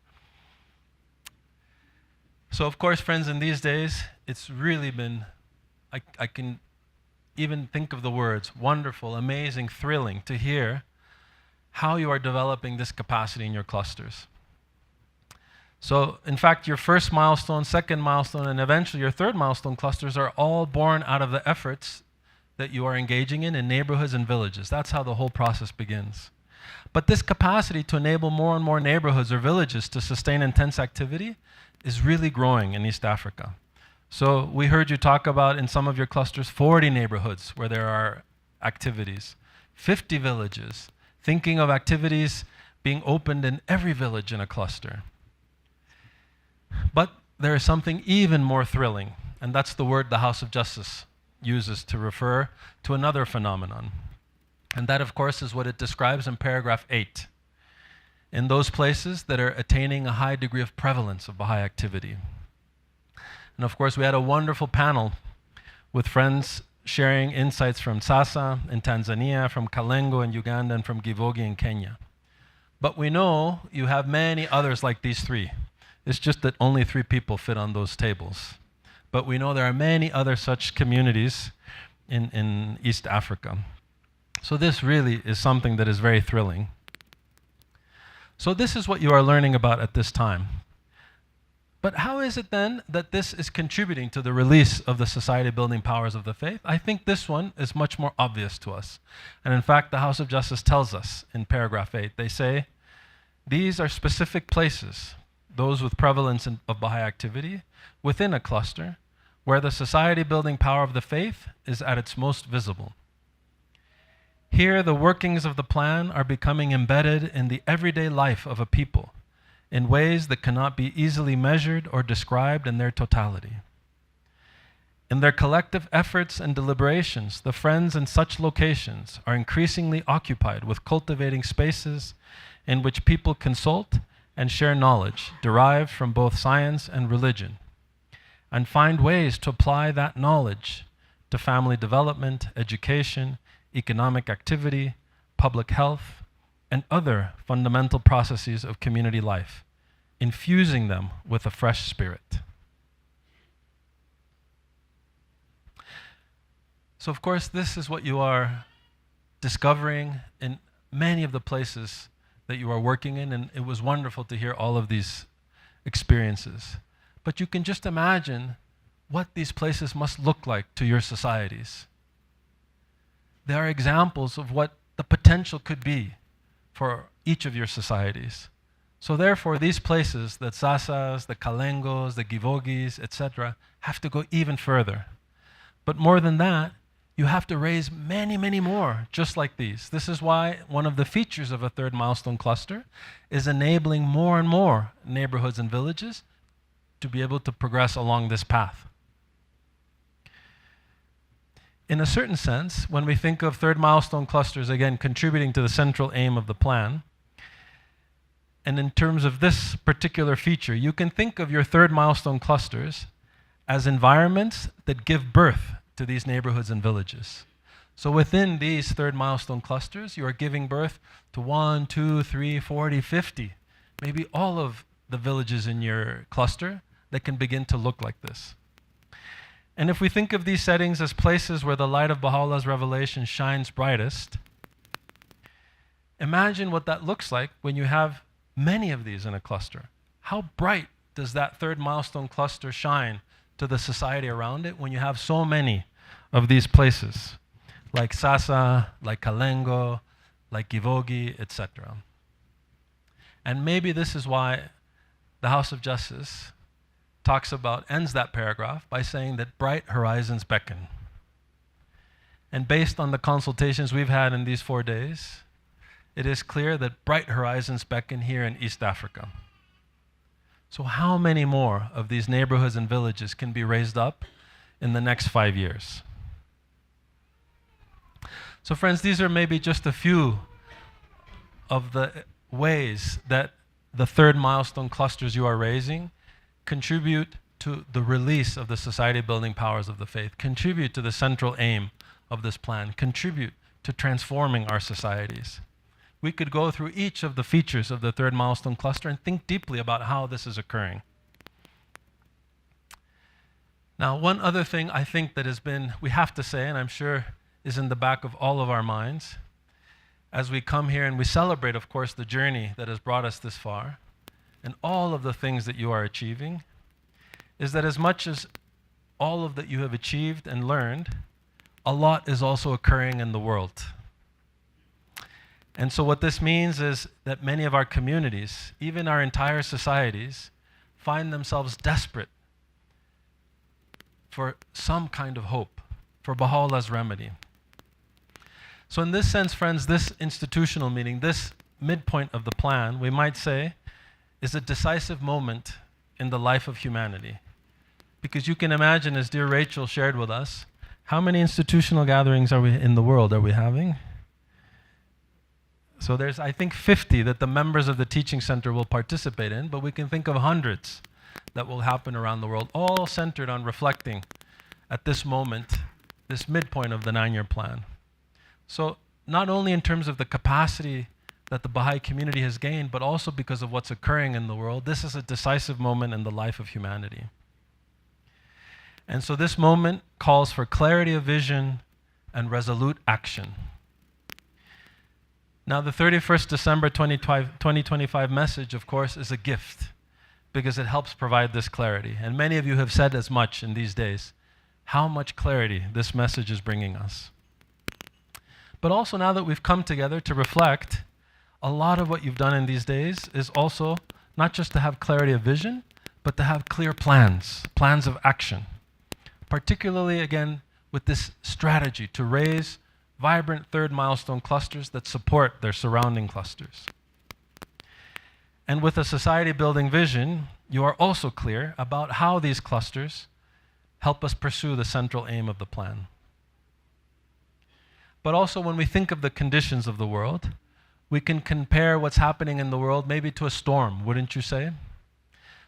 So of course, friends, in these days, it's really been, I can even think of the words, wonderful, amazing, thrilling to hear how you are developing this capacity in your clusters. So, in fact, your first milestone, second milestone, and eventually your third milestone clusters are all born out of the efforts that you are engaging in neighborhoods and villages. That's how the whole process begins. But this capacity to enable more and more neighborhoods or villages to sustain intense activity is really growing in East Africa. So we heard you talk about in some of your clusters 40 neighborhoods where there are activities, 50 villages, thinking of activities being opened in every village in a cluster. But there is something even more thrilling, and that's the word the House of Justice uses to refer to another phenomenon. And that, of course, is what it describes in paragraph 8, in those places that are attaining a high degree of prevalence of Baha'i activity. And of course, we had a wonderful panel with friends sharing insights from Sasa in Tanzania, from Kalengo in Uganda, and from Givogi in Kenya. But we know you have many others like these three. It's just that only 3 people fit on those tables. But we know there are many other such communities in East Africa. So this really is something that is very thrilling. So this is what you are learning about at this time. But how is it then that this is contributing to the release of the society-building powers of the faith? I think this one is much more obvious to us. And in fact, the House of Justice tells us in paragraph 8, they say, these are specific places, those with prevalence of Baha'i activity, within a cluster, where the society-building power of the faith is at its most visible. Here, the workings of the plan are becoming embedded in the everyday life of a people in ways that cannot be easily measured or described in their totality. In their collective efforts and deliberations, the friends in such locations are increasingly occupied with cultivating spaces in which people consult and share knowledge derived from both science and religion, and find ways to apply that knowledge to family development, education, economic activity, public health, and other fundamental processes of community life, infusing them with a fresh spirit. So of course, this is what you are discovering in many of the places that you are working in, and it was wonderful to hear all of these experiences. But you can just imagine what these places must look like to your societies. They are examples of what the potential could be for each of your societies. So therefore, these places, the Sasas, the Kalengos, the Givogis, etc., have to go even further. But more than that, you have to raise many, many more just like these. This is why one of the features of a third milestone cluster is enabling more and more neighborhoods and villages to be able to progress along this path. In a certain sense, when we think of third milestone clusters, again, contributing to the central aim of the plan, and in terms of this particular feature, you can think of your third milestone clusters as environments that give birth to these neighborhoods and villages. So within these third milestone clusters, you are giving birth to 1, 2, 3, 40, 50, maybe all of the villages in your cluster that can begin to look like this. And if we think of these settings as places where the light of Baha'u'llah's revelation shines brightest, imagine what that looks like when you have many of these in a cluster. How bright does that third milestone cluster shine to the society around it when you have so many of these places, like Sasa, like Kalengo, like Givogi, etc. And maybe this is why the House of Justice ends that paragraph by saying that bright horizons beckon. And based on the consultations we've had in these 4 days, it is clear that bright horizons beckon here in East Africa. So how many more of these neighborhoods and villages can be raised up in the next 5 years? So friends, these are maybe just a few of the ways that the third milestone clusters you are raising contribute to the release of the society-building powers of the faith, contribute to the central aim of this plan, contribute to transforming our societies. We could go through each of the features of the third milestone cluster and think deeply about how this is occurring. Now, one other thing I think that we have to say, and I'm sure is in the back of all of our minds, as we come here and we celebrate, of course, the journey that has brought us this far, and all of the things that you are achieving, is that as much as all of that you have achieved and learned, a lot is also occurring in the world. And so what this means is that many of our communities, even our entire societies, find themselves desperate for some kind of hope, for Baha'u'llah's remedy. So in this sense, friends, this institutional meeting, this midpoint of the plan, we might say, is a decisive moment in the life of humanity. Because you can imagine, as dear Rachel shared with us, how many institutional gatherings are we in the world are we having? So there's, I think, 50 that the members of the teaching center will participate in, but we can think of hundreds that will happen around the world, all centered on reflecting at this moment, this midpoint of the 9-year plan. So not only in terms of the capacity that the Baha'i community has gained, but also because of what's occurring in the world, this is a decisive moment in the life of humanity. And so this moment calls for clarity of vision and resolute action. Now, the 31st December 2025 message, of course, is a gift because it helps provide this clarity. And many of you have said as much in these days, how much clarity this message is bringing us. But also now that we've come together to reflect, a lot of what you've done in these days is also not just to have clarity of vision, but to have clear plans of action. Particularly, again, with this strategy to raise vibrant third milestone clusters that support their surrounding clusters. And with a society-building vision, you are also clear about how these clusters help us pursue the central aim of the plan. But also when we think of the conditions of the world, we can compare what's happening in the world maybe to a storm, wouldn't you say?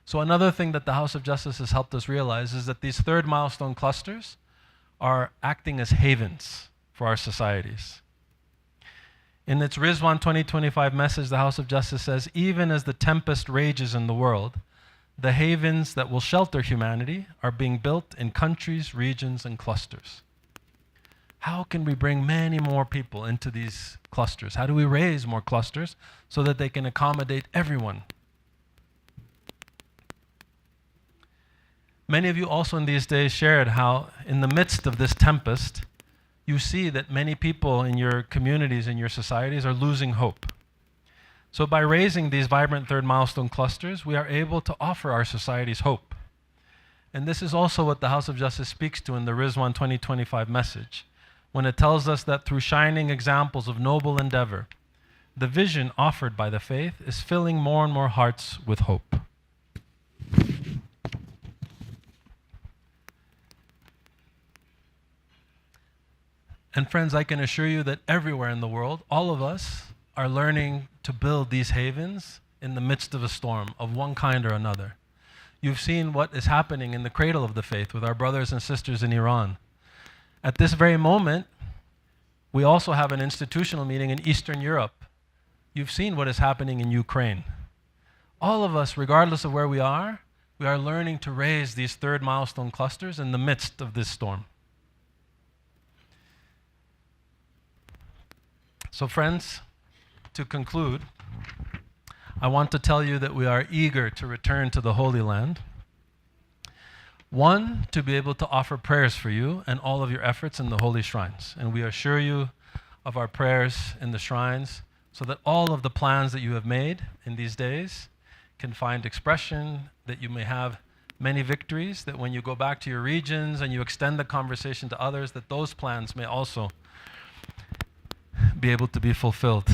So another thing that the House of Justice has helped us realize is that these third milestone clusters are acting as havens for our societies. In its Rizwan 2025 message, the House of Justice says, even as the tempest rages in the world, the havens that will shelter humanity are being built in countries, regions, and clusters. How can we bring many more people into these clusters? How do we raise more clusters so that they can accommodate everyone? Many of you also in these days shared how in the midst of this tempest, you see that many people in your communities, in your societies, are losing hope. So by raising these vibrant third milestone clusters, we are able to offer our societies hope. And this is also what the House of Justice speaks to in the Rizwan 2025 message, when it tells us that through shining examples of noble endeavor, the vision offered by the faith is filling more and more hearts with hope. And friends, I can assure you that everywhere in the world, all of us are learning to build these havens in the midst of a storm of one kind or another. You've seen what is happening in the cradle of the faith with our brothers and sisters in Iran. At this very moment, we also have an institutional meeting in Eastern Europe. You've seen what is happening in Ukraine. All of us, regardless of where we are learning to raise these third milestone clusters in the midst of this storm. So friends, to conclude, I want to tell you that we are eager to return to the Holy Land. One, to be able to offer prayers for you and all of your efforts in the holy shrines. And we assure you of our prayers in the shrines so that all of the plans that you have made in these days can find expression, that you may have many victories, that when you go back to your regions and you extend the conversation to others, that those plans may also be able to be fulfilled.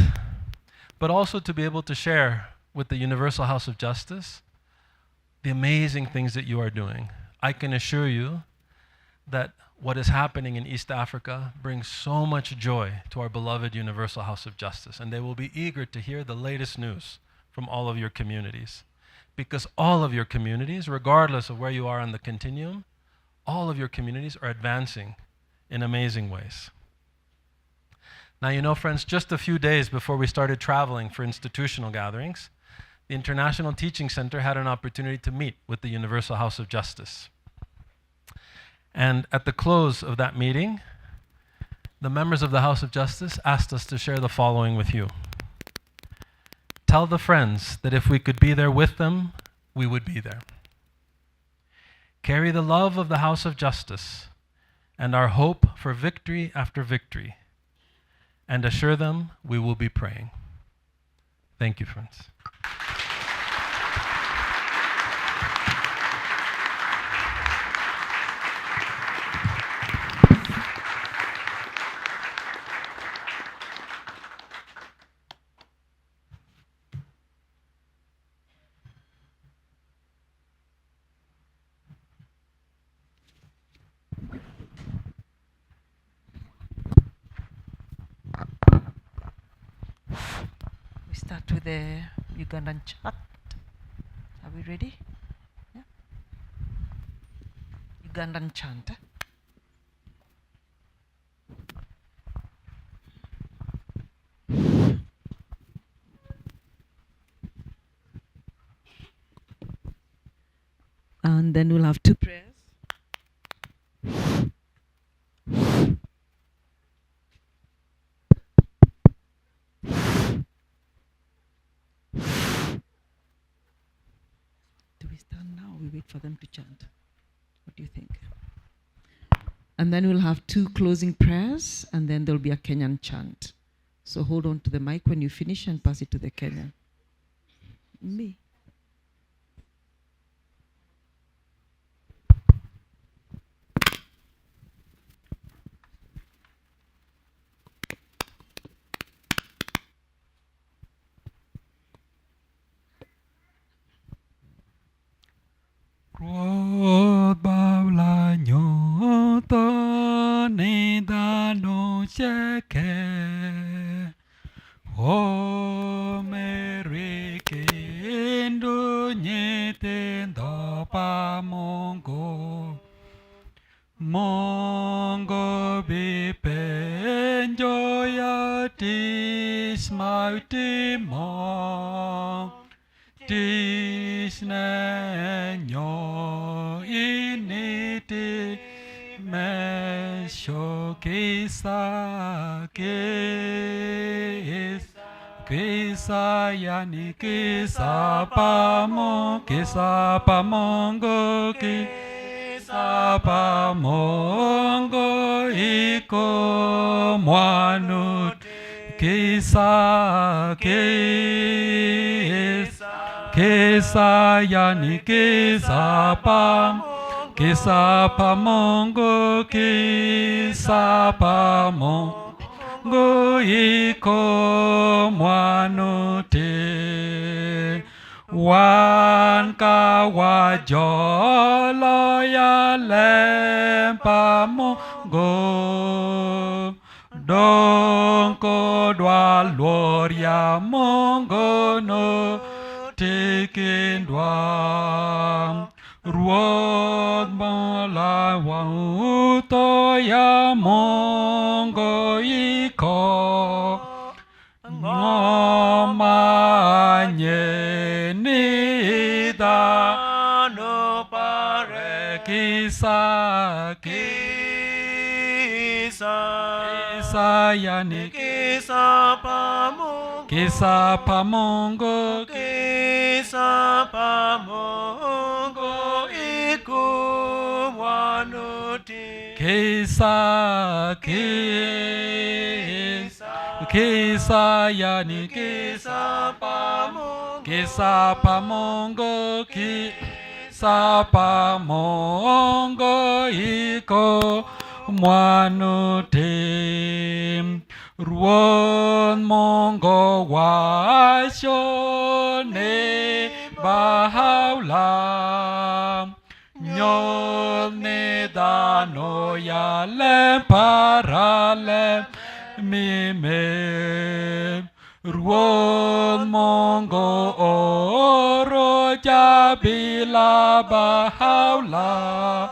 But also to be able to share with the Universal House of Justice the amazing things that you are doing. I can assure you that what is happening in East Africa brings so much joy to our beloved Universal House of Justice, and they will be eager to hear the latest news from all of your communities. Because all of your communities, regardless of where you are on the continuum, all of your communities are advancing in amazing ways. Now, you know, friends, just a few days before we started traveling for institutional gatherings, the International Teaching Center had an opportunity to meet with the Universal House of Justice. And at the close of that meeting, the members of the House of Justice asked us to share the following with you. Tell the friends that if we could be there with them, we would be there. Carry the love of the House of Justice and our hope for victory after victory, and assure them we will be praying. Thank you, friends. We start with the Ugandan chant. Are we ready? Yeah. Ugandan chant. And then we'll have two prayers. Do we stand now or we wait for them to chant? What do you think? And then we'll have two closing prayers, and then there'll be a Kenyan chant. So hold on to the mic when you finish and pass it to the Kenyan. Me. Rod bao la nhỏ ta ne da no cheke o Mary kendo nyete ndo pa mongo be penjo ya tis mauti mo tis na nyo initi mesho kisa yani kisa pamongo kisa pamongo iko mwanut kisa yani kisa pamongo kisa pamongo iko mwanute wan ka wajolo ya lempa mongo donko dwa gloria mongo no taken dwa ruod mala wa uto ya mongo iko ngomanye nida no pare kisa yani kisa pamongo iku wanuti kisa yani kisa pamongo kisa pamongo iko mwanuti ruon mongo washone bahaula nyol ne dano ya lemparale mime ruon mongo oro jabila bahaula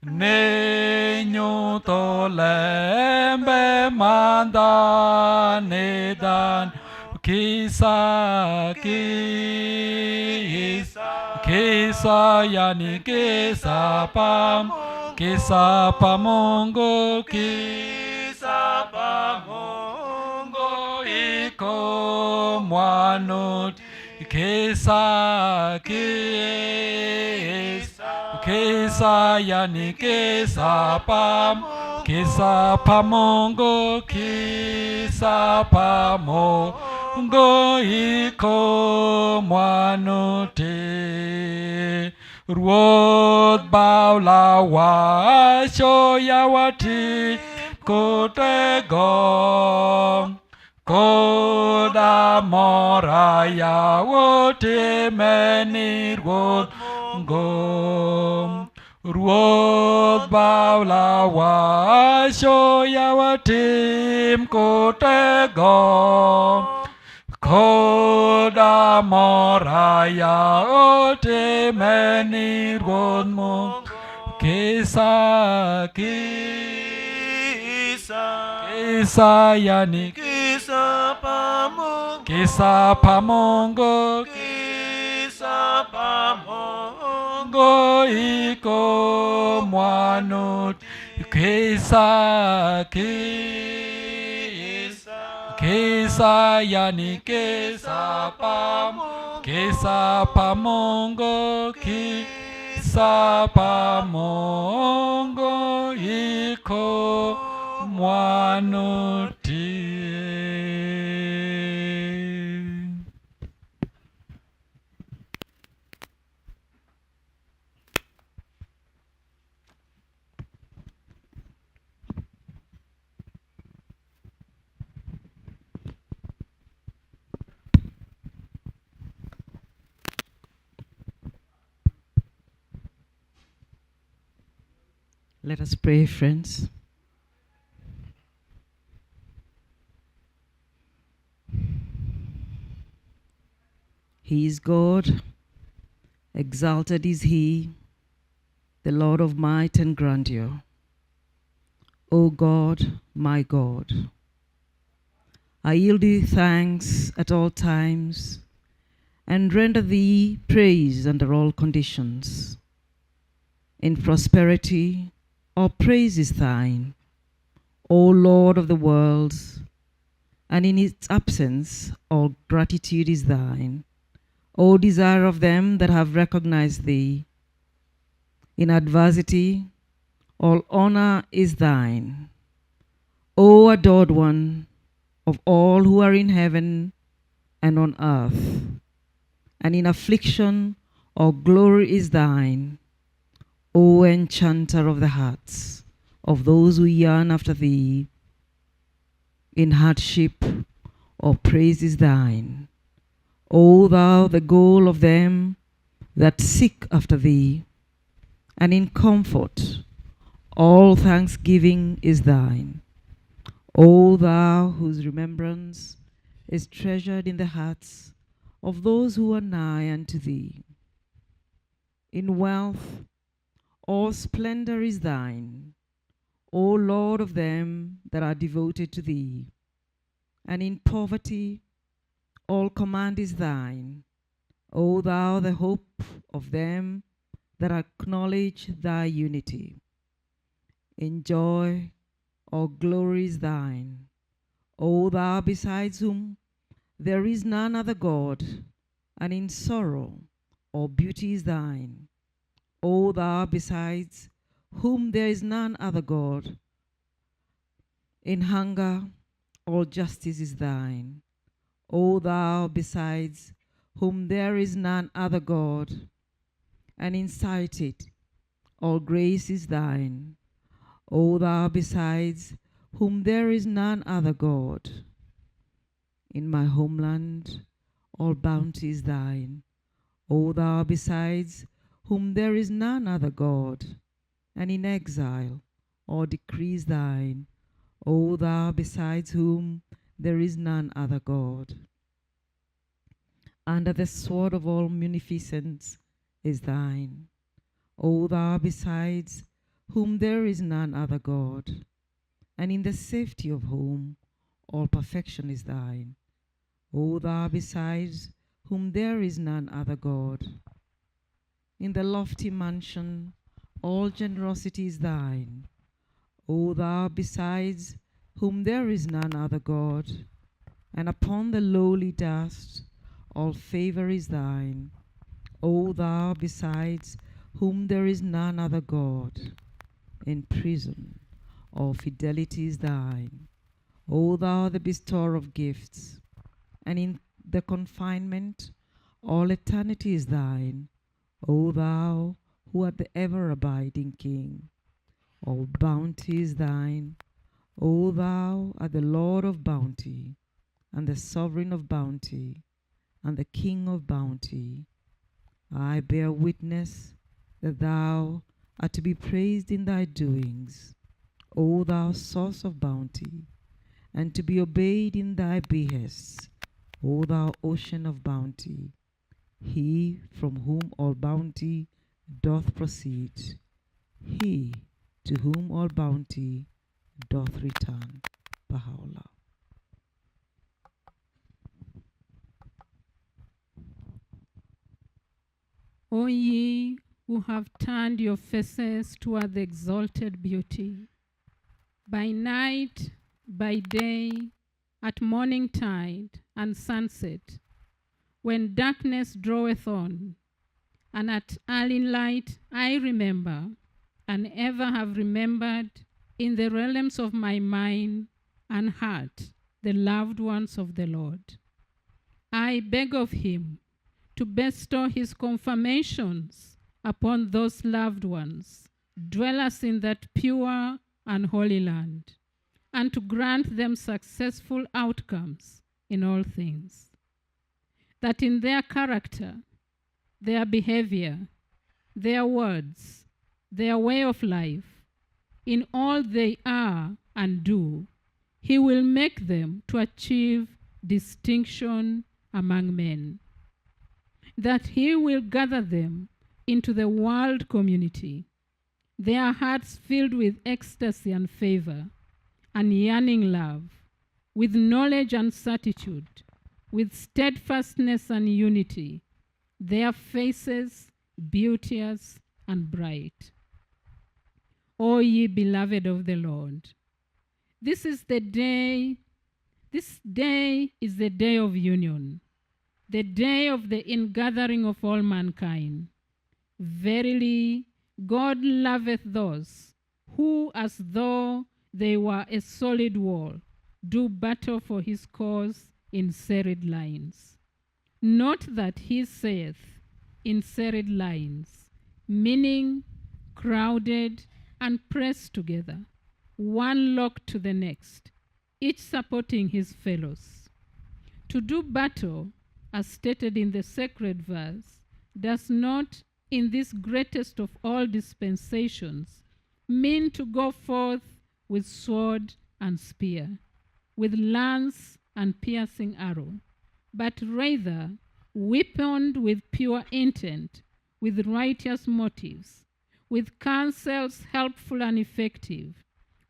ne nyuto lembe manda nedan kisa yani kisa pamongo kisa pamongo iko mwanut kisa yani kisa pamongo kisa pamongo iko mwanuti ruod baula wa shoyawati kotego koda moraya wote meni ruod ruod baula wa shoyawatim kotego koda moraya ote meni ruod mo kisa yani kisa pamongo go iko mwanut kisa yani kisa pamongo kisa pamongo iko mwanuti. Let us pray, friends. He is God, exalted is He, the Lord of might and grandeur. O God, my God, I yield Thee thanks at all times and render Thee praise under all conditions, in prosperity all praise is thine, O Lord of the worlds, and in its absence all gratitude is thine, O desire of them that have recognized thee. In adversity all honor is thine, O adored one of all who are in heaven and on earth, and in affliction all glory is thine, O enchanter of the hearts of those who yearn after thee. In hardship all praise is thine, O thou the goal of them that seek after thee. And in comfort all thanksgiving is thine, O thou whose remembrance is treasured in the hearts of those who are nigh unto thee. In wealth all splendor is thine, O Lord of them that are devoted to thee. And in poverty all command is thine, O thou the hope of them that acknowledge thy unity. In joy all glory is thine, O thou besides whom there is none other God, and in sorrow all beauty is thine, O thou besides whom there is none other God. In hunger all justice is thine, O thou besides whom there is none other God. And in sighted all grace is thine, O thou besides whom there is none other God. In my homeland all bounty is thine, O thou besides whom there is none other God. And in exile all decree is thine, O thou besides whom there is none other God. Under the sword of all munificence is thine, O thou besides whom there is none other God. And in the safety of whom all perfection is thine, O thou besides whom there is none other God. In the lofty mansion all generosity is thine, O thou besides whom there is none other God. And upon the lowly dust all favor is thine, O thou besides whom there is none other God. In prison all fidelity is thine, O thou the bestower of gifts. And in the confinement all eternity is thine, O thou who art the ever-abiding King. All bounty is thine, O thou art the Lord of bounty, and the sovereign of bounty, and the King of bounty. I bear witness that thou art to be praised in thy doings, O thou source of bounty, and to be obeyed in thy behests, O thou ocean of bounty, he from whom all bounty doth proceed, he to whom all bounty doth return. Baha'u'llah. O ye who have turned your faces toward the exalted beauty, by night, by day, at morning tide and sunset, when darkness draweth on, and at early light I remember, and ever have remembered in the realms of my mind and heart, the loved ones of the Lord. I beg of him to bestow his confirmations upon those loved ones, dwellers in that pure and holy land, and to grant them successful outcomes in all things, that in their character, their behavior, their words, their way of life, in all they are and do, he will make them to achieve distinction among men, that he will gather them into the world community, their hearts filled with ecstasy and favor, and yearning love, with knowledge and certitude, with steadfastness and unity, their faces beauteous and bright. O ye beloved of the Lord. This day is the day of union, the day of the ingathering of all mankind. Verily, God loveth those who, as though they were a solid wall, do battle for his cause in serried lines. Note that he saith in serried lines, meaning crowded and pressed together, one locked to the next, each supporting his fellows. To do battle, as stated in the sacred verse, does not, in this greatest of all dispensations, mean to go forth with sword and spear, with lance and piercing arrow, but rather weaponed with pure intent, with righteous motives, with counsels helpful and effective,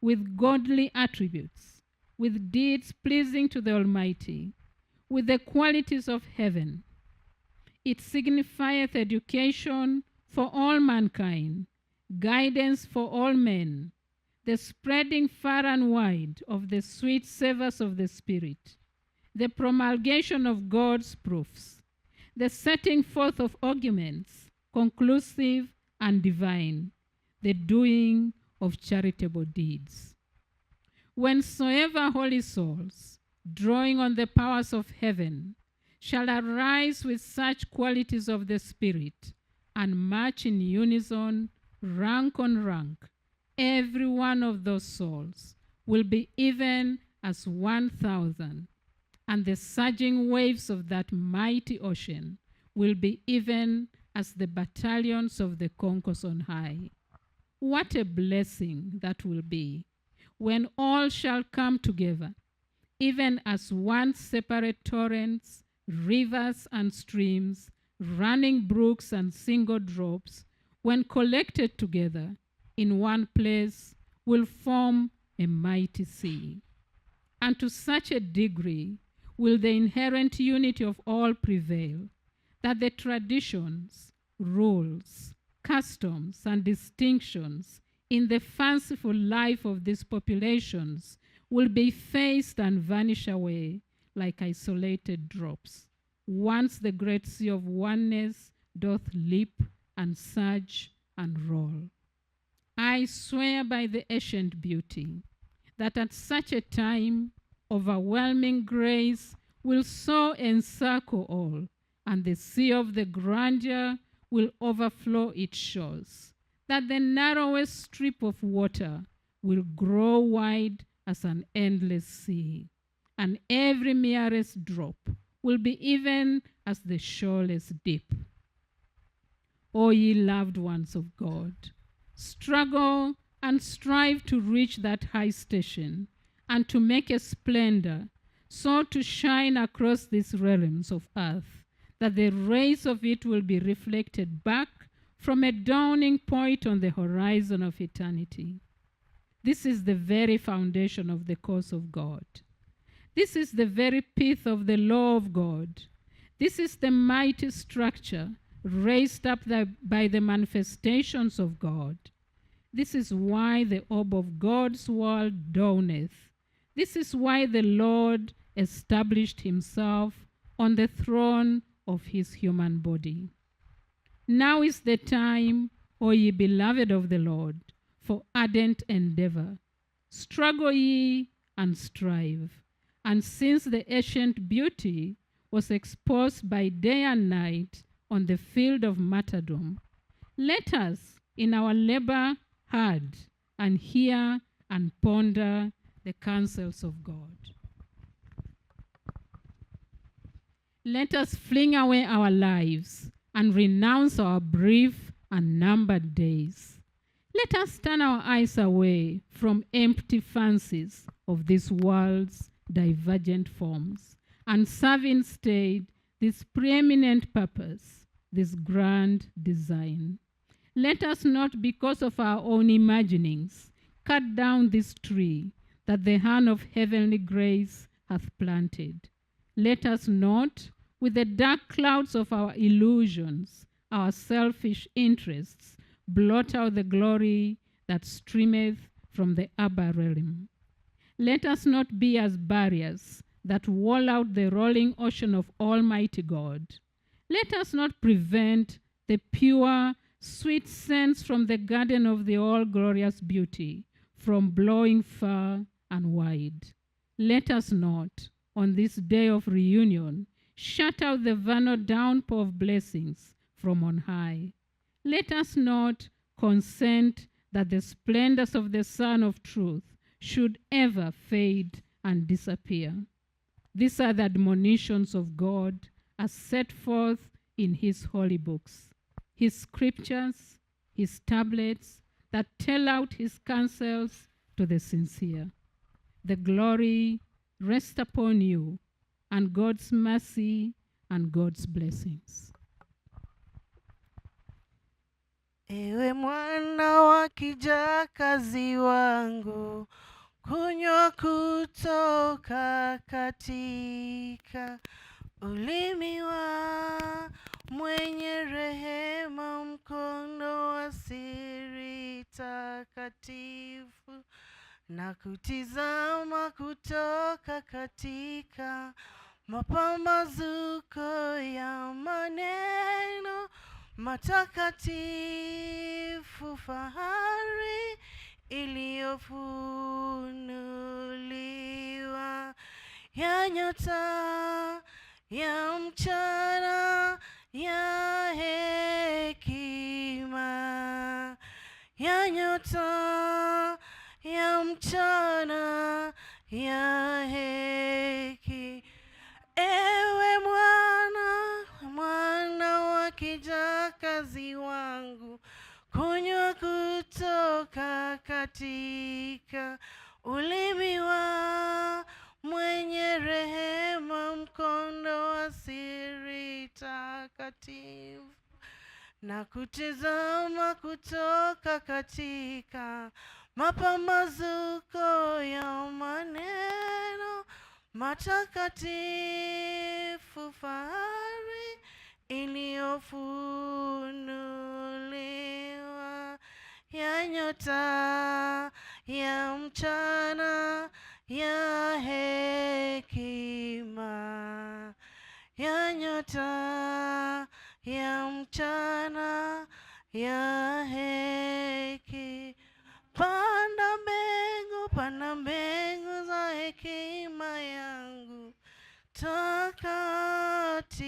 with godly attributes, with deeds pleasing to the Almighty, with the qualities of heaven. It signifieth education for all mankind, guidance for all men, the spreading far and wide of the sweet savours of the Spirit, the promulgation of God's proofs, the setting forth of arguments, conclusive and divine, the doing of charitable deeds. Whensoever holy souls, drawing on the powers of heaven, shall arise with such qualities of the Spirit, and march in unison, rank on rank, every one of those souls will be even as 1,000, and the surging waves of that mighty ocean will be even as the battalions of the conquerors on high. What a blessing that will be when all shall come together, even as one separate torrents, rivers and streams, running brooks and single drops, when collected together in one place, will form a mighty sea. And to such a degree will the inherent unity of all prevail, that the traditions, rules, customs, and distinctions in the fanciful life of these populations will be effaced and vanish away like isolated drops, once the great sea of oneness doth leap and surge and roll. I swear by the ancient beauty that at such a time overwhelming grace will so encircle all, and the sea of the grandeur will overflow its shores, that the narrowest strip of water will grow wide as an endless sea, and every merest drop will be even as the shoreless deep. O ye loved ones of God, struggle and strive to reach that high station, and to make a splendor, so to shine across these realms of earth, that the rays of it will be reflected back from a dawning point on the horizon of eternity. This is the very foundation of the cause of God. This is the very pith of the law of God. This is the mighty structure raised up by the manifestations of God. This is why the orb of God's world dawneth. This is why the Lord established himself on the throne of his human body. Now is the time, O ye beloved of the Lord, for ardent endeavor. Struggle ye and strive. And since the ancient beauty was exposed by day and night on the field of martyrdom, let us in our labor hard and hear and ponder the counsels of God. Let us fling away our lives and renounce our brief and numbered days. Let us turn our eyes away from empty fancies of this world's divergent forms and serve instead this preeminent purpose, this grand design. Let us not, because of our own imaginings, cut down this tree that the hand of heavenly grace hath planted. Let us not, with the dark clouds of our illusions, our selfish interests, blot out the glory that streameth from the Abba realm. Let us not be as barriers that wall out the rolling ocean of Almighty God. Let us not prevent the pure, sweet scents from the garden of the all-glorious beauty from blowing far and wide. Let us not, on this day of reunion, shut out the vernal downpour of blessings from on high. Let us not consent that the splendors of the Sun of Truth should ever fade and disappear. These are the admonitions of God as set forth in his holy books, his scriptures, his tablets that tell out his counsels to the sincere. The glory rest upon you, and God's mercy and God's blessings. Ewe mwana wa kijakazi wangu, kunywa kutoka katika ulimi wa mwenye rehema, mkondo wa siri takatifu, na kutizama kutoka katika mapambazuko ya maneno matakatifu, fahari iliyofunuliwa ya nyota ya mchana ya hekima, ya nyota ya mchana ya hekima. Ewe mwana wa kijakazi wangu, kunywa kutoka katika ulimi wa mwenye rehema, mkondo wa siri takatifu, na kutizama kutoka katika mapambazuko ya maneno matakatifu, fahari iliyofunuliwa ya nyota ya mchana ya hekima, ya nyota ya mchana ya hekima. Panda mbegu za hekima yangu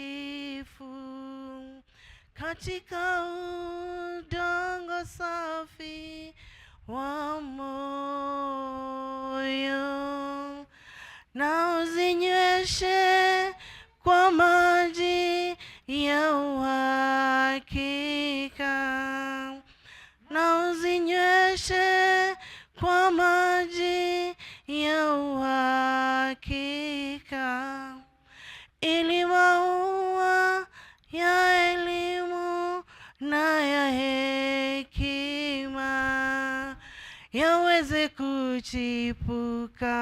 takatifu katika udongo safi wa moyo, na uzinyweshe kwa maji ya uhakika, na uzinyweshe kwa maji ya uhakika, ili maua ya elimu na ya hekima yaweze kuchipuka,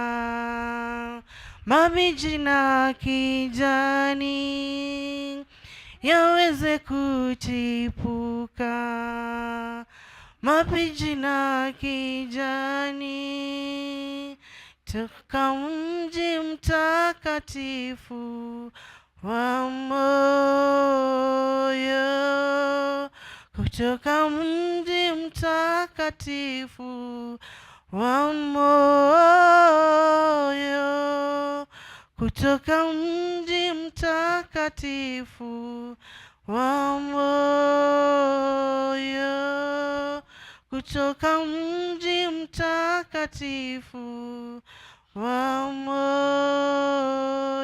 mabichi na kijani yaweze kuchipuka, mabichi na kijani, toka mji mtakatifu wa moyo, kutoka mji mtakatifu wa moyo, kutoka mji mtakatifu wa moyo, kutoka mji mtakatifu wa moyo.